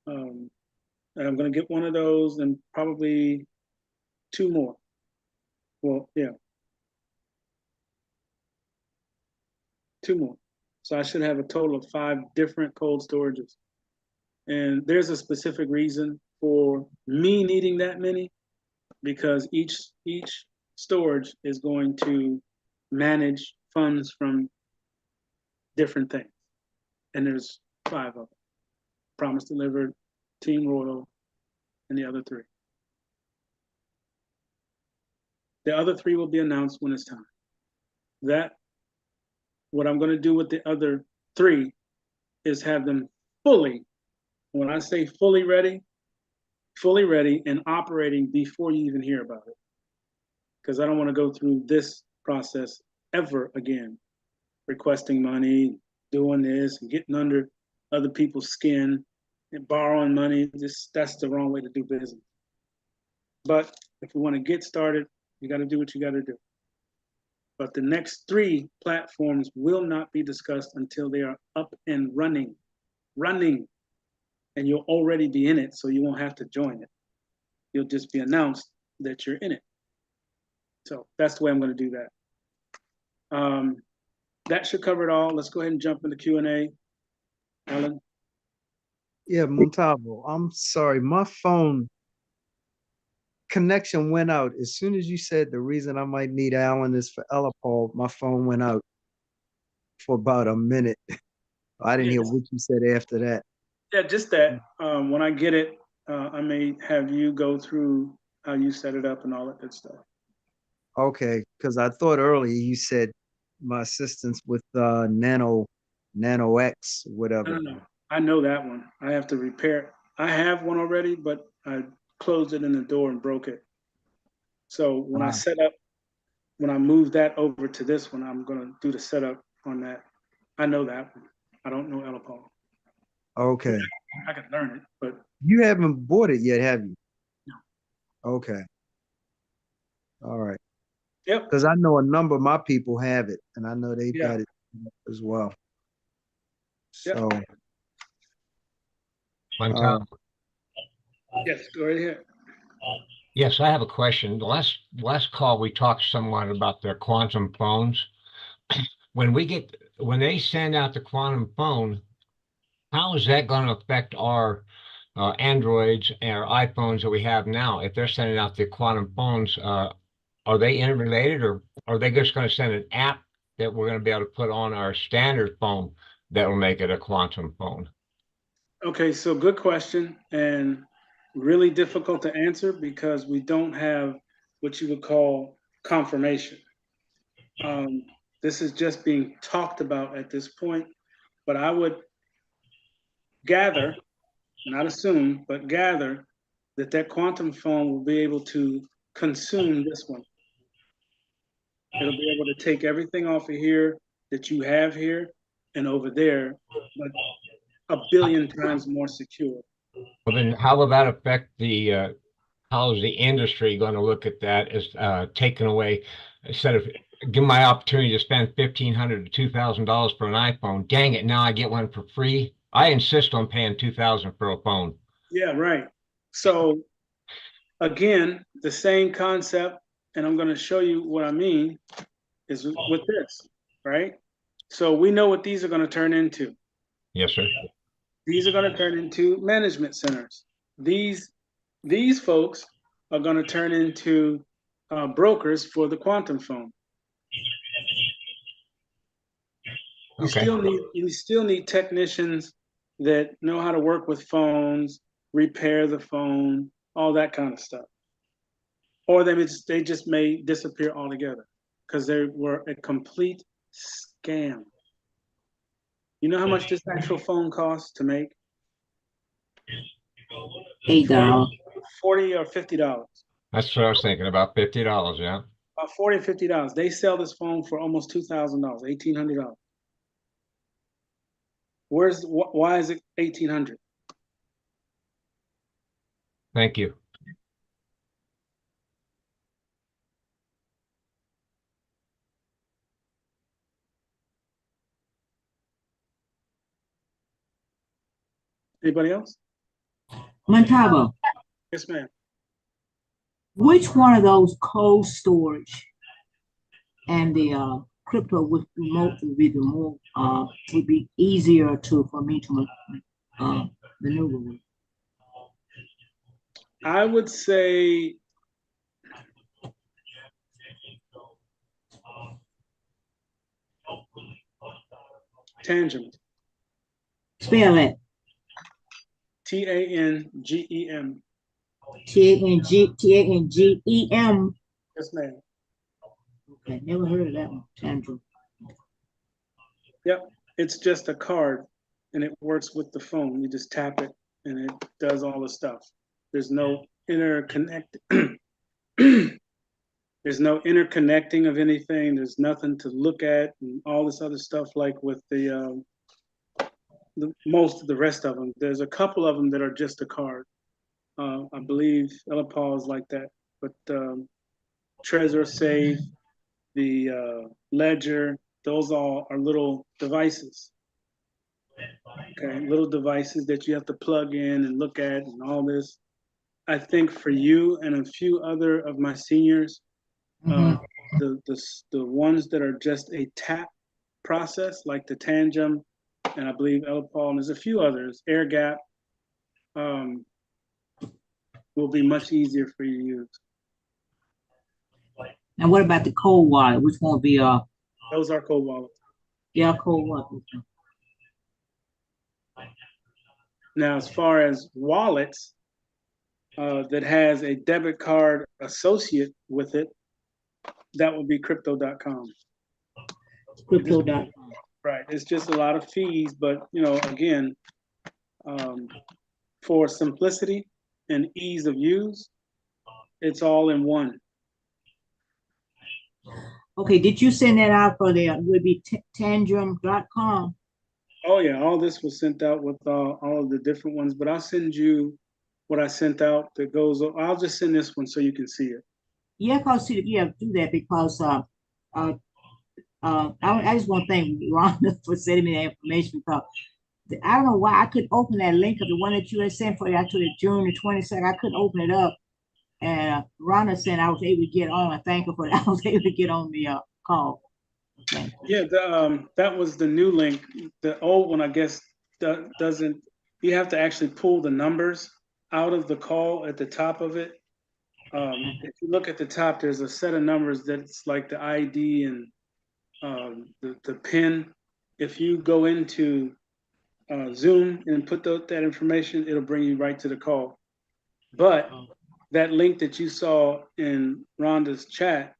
S1: And I'm going to get one of those and probably 2 more. Well, yeah. 2 more. So I should have a total of 5 different cold storages. And there's a specific reason for me needing that many, because each storage is going to manage funds from different things. And there's 5 of them. Promise Delivered, Team Royal, and the other 3. The other 3 will be announced when it's time. What I'm going to do with the other 3 is have them fully, when I say fully ready and operating before you even hear about it. Because I don't want to go through this process ever again, requesting money, doing this, and getting under other people's skin and borrowing money. That's the wrong way to do business. But if you want to get started, you got to do what you got to do. But the next 3 platforms will not be discussed until they are up and running. And you'll already be in it, so you won't have to join it. You'll just be announced that you're in it. So that's the way I'm going to do that. That should cover it all. Let's go ahead and jump into Q&A. Alan?
S6: Yeah, Montalvo, I'm sorry. My phone connection went out. As soon as you said the reason I might need Alan is for Elapol, my phone went out for about a minute. I didn't hear what you said after that.
S1: Yeah, just that. When I get it, I may have you go through how you set it up and all that good stuff.
S6: Okay, because I thought earlier you said my assistance with Nano X, whatever.
S1: No. I know that one. I have to repair it. I have one already, but I closed it in the door and broke it. So when I move that over to this one, I'm going to do the setup on that. I know that one. I don't know Elapol.
S6: Okay.
S1: I could learn it, but
S6: you haven't bought it yet, have you?
S1: No.
S6: Okay. All right.
S1: Yep.
S6: Because I know a number of my people have it, and I know they've got it as well.
S1: Yep.
S6: So.
S7: One time.
S1: Yes, go right ahead.
S7: Yes, I have a question. The last call we talked somewhat about their quantum phones. When they send out the quantum phone, how is that going to affect our Androids and our iPhones that we have now? If they're sending out the quantum phones, are they interrelated, or are they just going to send an app that we're going to be able to put on our standard phone that will make it a quantum phone? Okay,
S1: so good question, and really difficult to answer because we don't have what you would call confirmation. This is just being talked about at this point, but I would gather, not assume, but gather that quantum phone will be able to consume this one. It'll be able to take everything off of here that you have here and over there, but a billion times more secure.
S7: Well, then how will that affect the, how is the industry going to look at that as taken away instead of give my opportunity to spend $1,500 to $2,000 for an iPhone? Dang it, now I get one for free. I insist on paying $2,000 for a phone.
S1: Yeah, right. So again, the same concept, and I'm going to show you what I mean is with this, right? So we know what these are going to turn into.
S7: Yes, sir.
S1: These are going to turn into management centers. These folks are going to turn into brokers for the quantum phone.
S7: Okay.
S1: You still need technicians that know how to work with phones, repair the phone, all that kind of stuff. Or they just may disappear altogether because they were a complete scam. You know how much this actual phone costs to make?
S3: $8.
S1: $40 or $50.
S7: That's what I was thinking, about $50, yeah.
S1: About $40 or $50. They sell this phone for almost $2,000, $1,800. Why is it $1,800?
S7: Thank you.
S1: Anybody else?
S3: Montavo,
S1: Yes, ma'am.
S3: which one of those cold storage and the crypto would be the more would be easier for me to maneuver with?
S1: I would say Tangent.
S3: Spell it.
S1: TANGEM.
S3: TANGEM.
S1: Yes, ma'am.
S3: Okay, never heard of that one. Tangent.
S1: Yep. It's just a card and it works with the phone. You just tap it and it does all the stuff. There's no there's no interconnecting of anything. There's nothing to look at and all this other stuff like with most of the rest of them. There's a couple of them that are just a card. I believe Elapal is like that, but Trezor Safe, the Ledger, those all are little devices. Okay, little devices that you have to plug in and look at and all this. I think for you and a few other of my seniors, the ones that are just a tap process, like the Tangem, and I believe Elapal, and there's a few others, Air Gap, will be much easier for you to use.
S3: Now, what about the cold wallet? Which one will be
S1: Those are cold wallets.
S3: yeah, cold wallet.
S1: Now, as far as wallets that has a debit card associate with it, that would be crypto.com.
S3: Crypto.com.
S1: Right. It's just a lot of fees, but again, for simplicity and ease of use, it's all in one.
S3: Okay, did you send that out for the would be tangrum.com?
S1: Oh yeah, all this was sent out with all of the different ones, but I'll send you what I sent out that goes. I'll just send this one so you can see it.
S3: Yeah, do that because I just want to thank Rhonda for sending me that information because I don't know why I couldn't open that link of the one that you had sent for you to the June the 22nd. I couldn't open it up. And Rhonda said I was able to get on. I thank her for that. I was able to get on the call.
S1: Yeah, that was the new link. The old one, I guess, doesn't. You have to actually pull the numbers out of the call at the top of it. If you look at the top, there's a set of numbers that's like the ID and the PIN. If you go into Zoom and put that information, it'll bring you right to the call. But that link that you saw in Rhonda's chat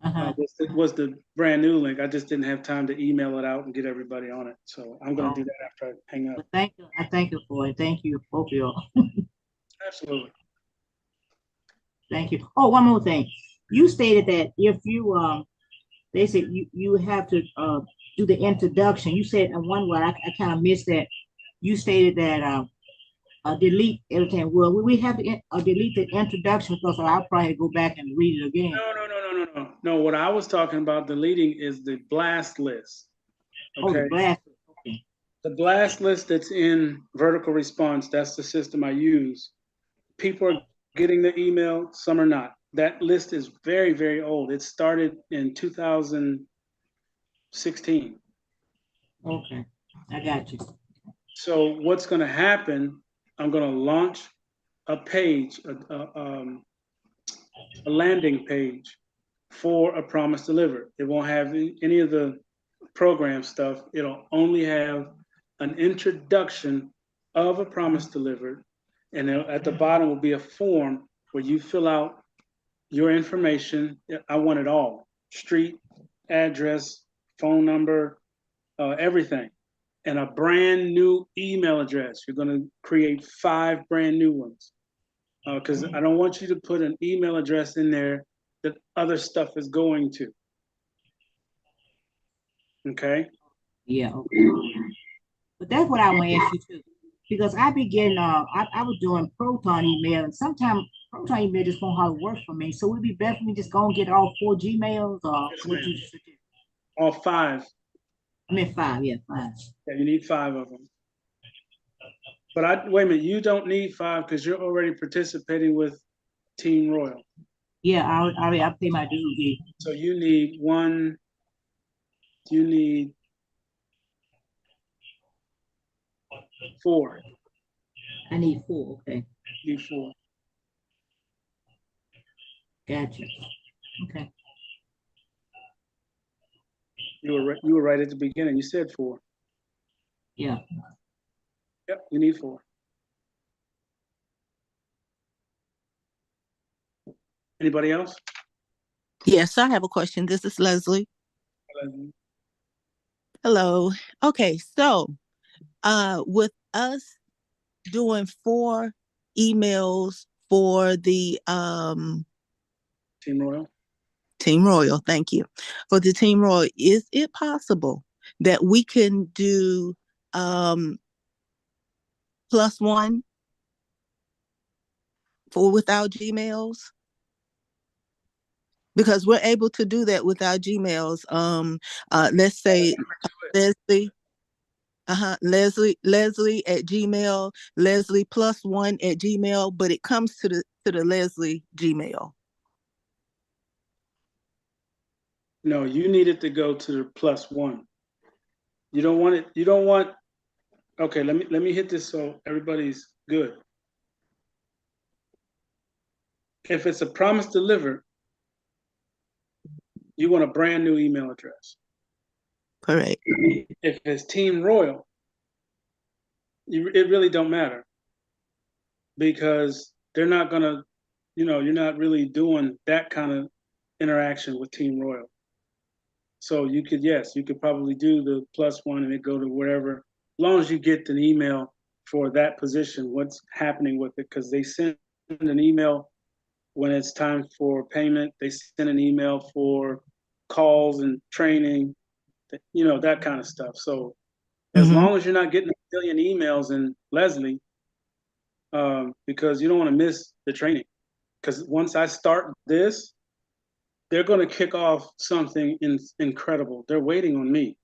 S1: was the brand new link. I just didn't have time to email it out and get everybody on it. So I'm going to do that after I hang up.
S3: Thank you. I thank you for it. Thank you, both of y'all.
S1: Absolutely.
S3: Thank you. Oh, one more thing. You stated that if you they said you have to do the introduction. You said one word, I kind of missed that. You stated that delete everything. Well, we have to delete the introduction because I'll probably go back and read it again.
S1: No. No, what I was talking about deleting is the blast list.
S3: Oh, the
S1: Okay.
S3: blast. Okay.
S1: The blast list that's in vertical response, that's the system I use. People are getting the email, some are not. That list is very, very old. It started in 2016.
S3: Okay, I got you.
S1: So what's going to happen, I'm going to launch a page, a landing page for a promise delivered. It won't have any of the program stuff. It'll only have an introduction of a promise delivered. And then at the bottom will be a form where you fill out your information. I want it all: street, address, phone number, everything. And a brand new email address. You're going to create 5 brand new ones. Because I don't want you to put an email address in there that other stuff is going to. Okay?
S3: Yeah, okay. But that's what I want to ask you too. Because I be getting, I was doing Proton email, and sometimes Proton email just won't how to work for me. So would it be better for me just go and get all 4 Gmails, or
S1: Yes,
S3: what
S1: ma'am.
S3: you suggest?
S1: All 5.
S3: I mean 5, yeah, 5.
S1: Yeah, you need 5 of them. But wait a minute, you don't need 5 because you're already participating with Team Royal.
S3: Yeah, I pay my dues. Yeah.
S1: So you need 1, you need 4.
S3: I need 4, okay.
S1: You need 4.
S3: Gotcha. Okay.
S1: You were right at the beginning. You said 4.
S3: Yeah.
S1: Yep, you need 4. Anybody else?
S2: Yes, I have a question. This is Leslie. Hello. Okay, so with us doing 4 emails for the
S1: Team Royal.
S2: Team Royal, thank you. For the Team Royal, is it possible that we can do +1 for without Gmails? Because we're able to do that without Gmails. Let's say Leslie, Leslie at Gmail, Leslie +1 at Gmail, but it comes to the Leslie Gmail.
S1: No, you need it to go to the +1. You don't want it. You don't want. Okay, let me hit this so everybody's good. If it's a promise delivered, you want a brand new email address.
S2: Correct.
S1: If it's Team Royal, it really don't matter because they're not gonna, you're not really doing that kind of interaction with Team Royal. So you could probably do the +1 and it go to wherever, as long as you get an email for that position, what's happening with it, because they send an email when it's time for payment. They send an email for calls and training, that kind of stuff. So as long as you're not getting a million emails in Leslie, because you don't want to miss the training. Because once I start this, they're going to kick off something incredible. They're waiting on me.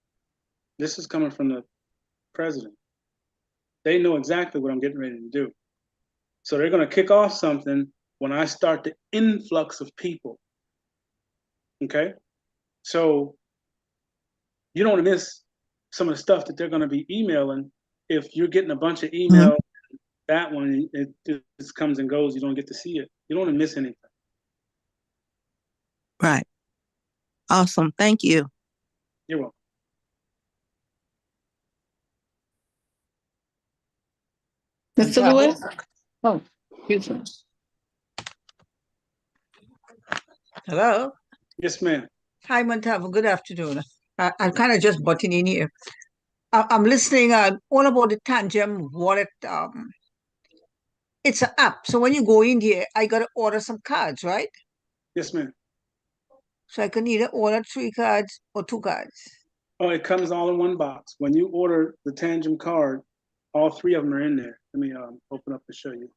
S1: This is coming from the president. They know exactly what I'm getting ready to do. So they're going to kick off something when I start the influx of people. Okay? So you don't want to miss some of the stuff that they're going to be emailing. If you're getting a bunch of email, that one, it just comes and goes. You don't get to see it. You don't want to miss anything.
S2: Right. Awesome. Thank you.
S1: You're welcome.
S8: Mr. Lewis? Oh, excuse me.
S9: Hello.
S1: Yes, ma'am.
S9: Hi, Montavo. Good afternoon. I'm kind of just butting in here. I'm listening all about the Tangem wallet. It's an app. So when you go in here, I got to order some cards, right?
S1: Yes, ma'am.
S9: So I can either order 3 cards or 2 cards.
S1: Oh, it comes all in one box. When you order the Tangem card, all 3 of them are in there. Let me open up and show you.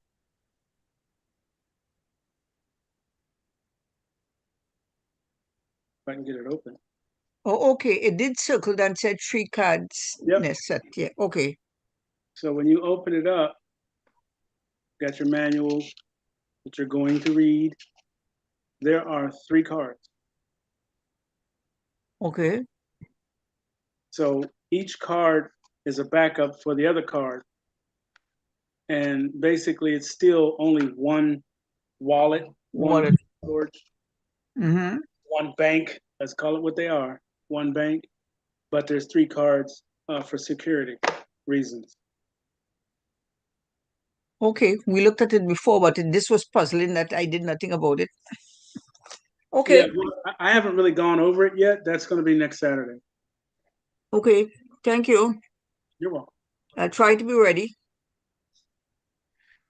S1: If I can get it open.
S9: Oh, okay. It did circle and said 3 cards.
S1: Yep.
S9: Set. Yeah. Okay.
S1: So when you open it up, you got your manual that you're going to read. There are 3 cards.
S9: Okay.
S1: So each card is a backup for the other card. And basically it's still only one wallet, one storage,
S9: Mm-hmm.
S1: one bank, let's call it what they are, one bank, but there's 3 cards for security reasons.
S9: Okay. We looked at it before, but this was puzzling that I did nothing about it.
S1: Yeah,
S9: Okay.
S1: well, I haven't really gone over it yet. That's going to be next Saturday.
S9: Okay. Thank you.
S1: You're welcome.
S9: I'll try to be ready.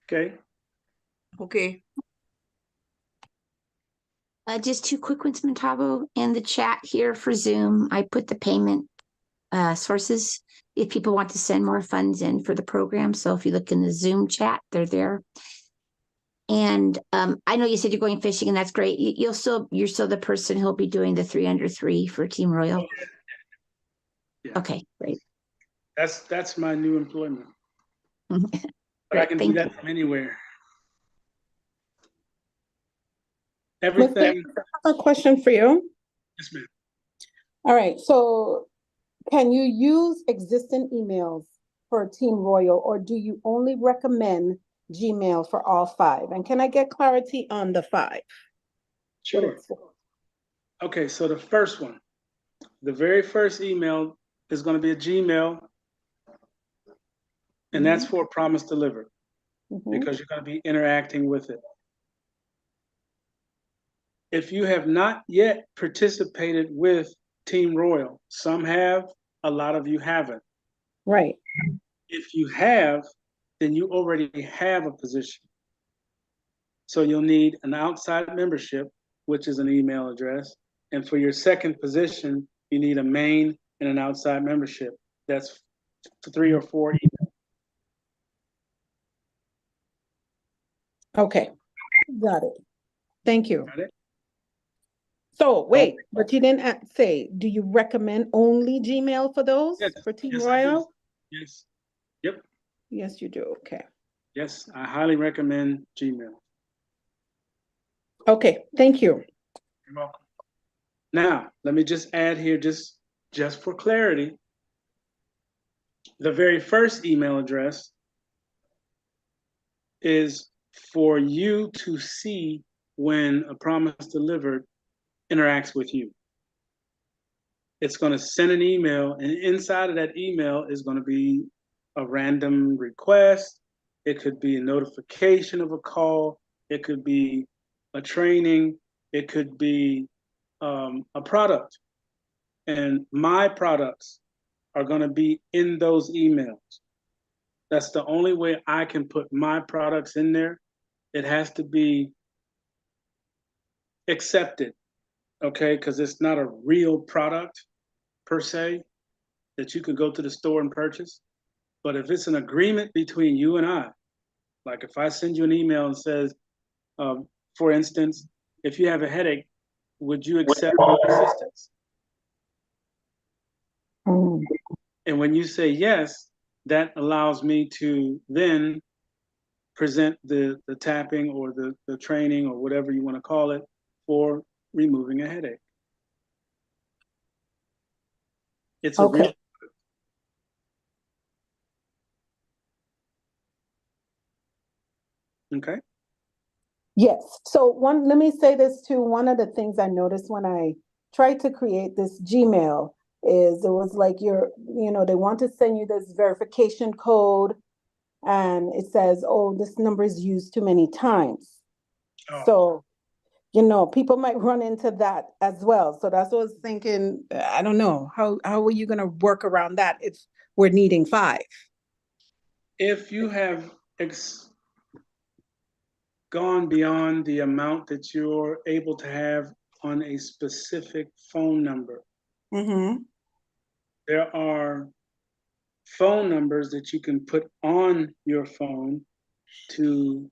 S1: Okay.
S9: Okay.
S10: Just 2 quick ones, Montalvo. In the chat here for Zoom, I put the payment sources if people want to send more funds in for the program. So if you look in the Zoom chat, they're there. And I know you said you're going fishing, and that's great. You're still the person who'll be doing the 3 under 3 for Team Royal.
S1: Yeah.
S10: Okay, great.
S1: That's my new employment. But
S10: Great,
S1: I can do
S10: thank
S1: that
S10: you.
S1: from anywhere.
S8: Miss
S1: Everything.
S8: Baker, I have a question for you.
S1: Yes, ma'am.
S8: All right, so can you use existing emails for Team Royal, or do you only recommend Gmail for all 5? And can I get clarity on the 5? What
S1: Sure.
S8: it's for?
S1: Okay, so the first one, the very first email is going to be a Gmail, and that's for Promise Delivered because you're going to be interacting with it. If you have not yet participated with Team Royal, some have, a lot of you haven't.
S8: Right.
S1: If you have, then you already have a position. So you'll need an outside membership, which is an email address. And for your second position, you need a main and an outside membership. That's 3 or 4 emails.
S8: Okay, got it. Thank you.
S1: Got it?
S8: So wait, but you didn't say, do you recommend only Gmail for those,
S1: Yes,
S8: for Team
S1: yes, I do.
S8: Royal?
S1: Yes. Yep.
S8: Yes, you do. Okay.
S1: Yes, I highly recommend Gmail.
S8: Okay, thank you.
S1: You're welcome. Now, let me just add here, just for clarity, the very first email address is for you to see when a Promise Delivered interacts with you. It's going to send an email, and inside of that email is going to be a random request. It could be a notification of a call. It could be a training. It could be a product. And my products are going to be in those emails. That's the only way I can put my products in there. It has to be accepted, okay? Because it's not a real product per se that you can go to the store and purchase. But if it's an agreement between you and I, like if I send you an email and says, for instance, if you have a headache, would you accept my assistance? And when you say yes, that allows me to then present the tapping or the training or whatever you want to call it for removing a headache. It's a real. Okay.
S8: Yes. So let me say this too. One of the things I noticed when I tried to create this Gmail is it was like they want to send you this verification code and it says, oh, this number is used too many times. Oh. So, people might run into that as well. So that's what I was thinking. I don't know. How are you going to work around that if we're needing 5?
S1: If you have gone beyond the amount that you're able to have on a specific phone number, there are phone numbers that you can put on your phone to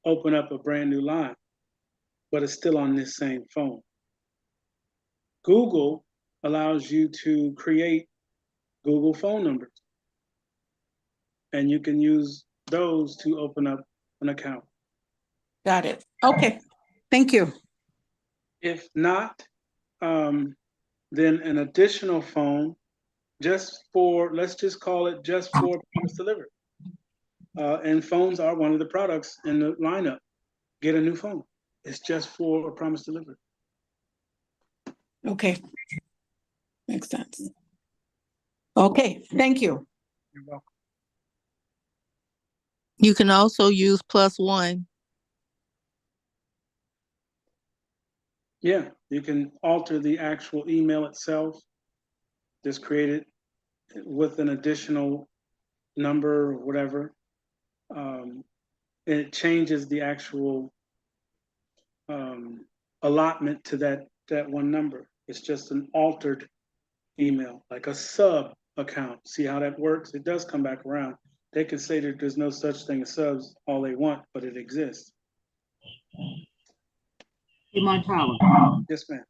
S1: open up a brand new line, but it's still on this same phone. Google allows you to create Google phone numbers, and you can use those to open up an account.
S8: Got it. Okay, thank you.
S1: If not, then an additional phone just for, let's just call it just for promise delivery. And phones are one of the products in the lineup. Get a new phone. It's just for a promise delivery.
S8: Okay. Makes sense. Okay, thank you.
S1: You're welcome.
S2: You can also use +1.
S1: Yeah, you can alter the actual email itself. Just create it with an additional number or whatever. And it changes the actual allotment to that one number. It's just an altered email, like a sub account. See how that works? It does come back around. They can say that there's no such thing as subs all they want, but it exists.
S3: Hey, Montalvo,
S1: Yes, ma'am.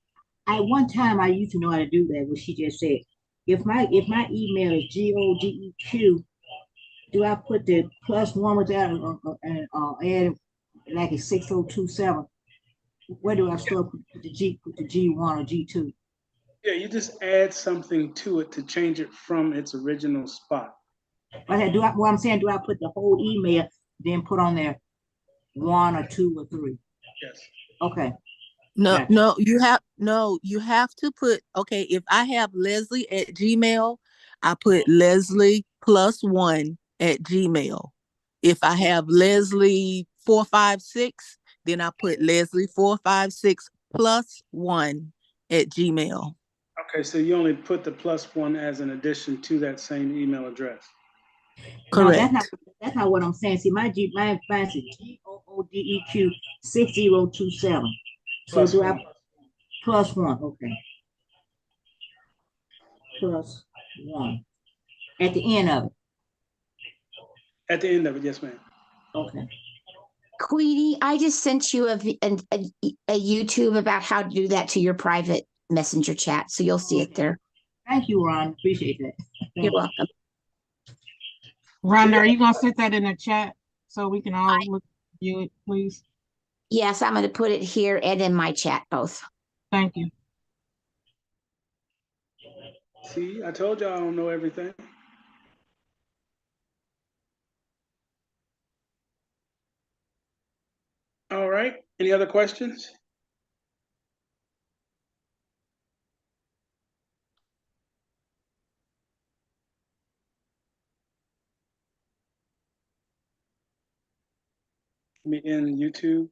S3: at one time I used to know how to do that, what she just said. If my email is GODEQ, do I put the +1 with that and add like a 6027? Where do I still put the G1 or G2?
S1: Yeah, you just add something to it to change it from its original spot.
S3: But what I'm saying, do I put the whole email, then put on there 1 or 2 or 3?
S1: Yes.
S3: Okay.
S2: No,
S3: Gotcha.
S2: you have to put, okay, if I have Leslie at Gmail, I put Leslie +1 at Gmail. If I have Leslie 456, then I put Leslie 456 +1 at Gmail.
S1: Okay, so you only put the +1 as an addition to that same email address.
S3: No,
S2: Correct.
S3: that's not what I'm saying. See, mine is GOODEQ 6027. So do I +1? Okay. +1 at the end of it.
S1: At the end of it, yes, ma'am.
S3: Okay.
S10: Queenie, I just sent you a YouTube about how to do that to your private messenger chat. So you'll see it there.
S3: Thank you, Ron. Appreciate that.
S10: You're welcome.
S11: Rhonda, are you gonna set that in the chat so we can all look view it, please?
S10: Yes, I'm going to put it here and in my chat both.
S11: Thank you.
S1: See, I told y'all I don't know everything. All right, any other questions? Let me end YouTube.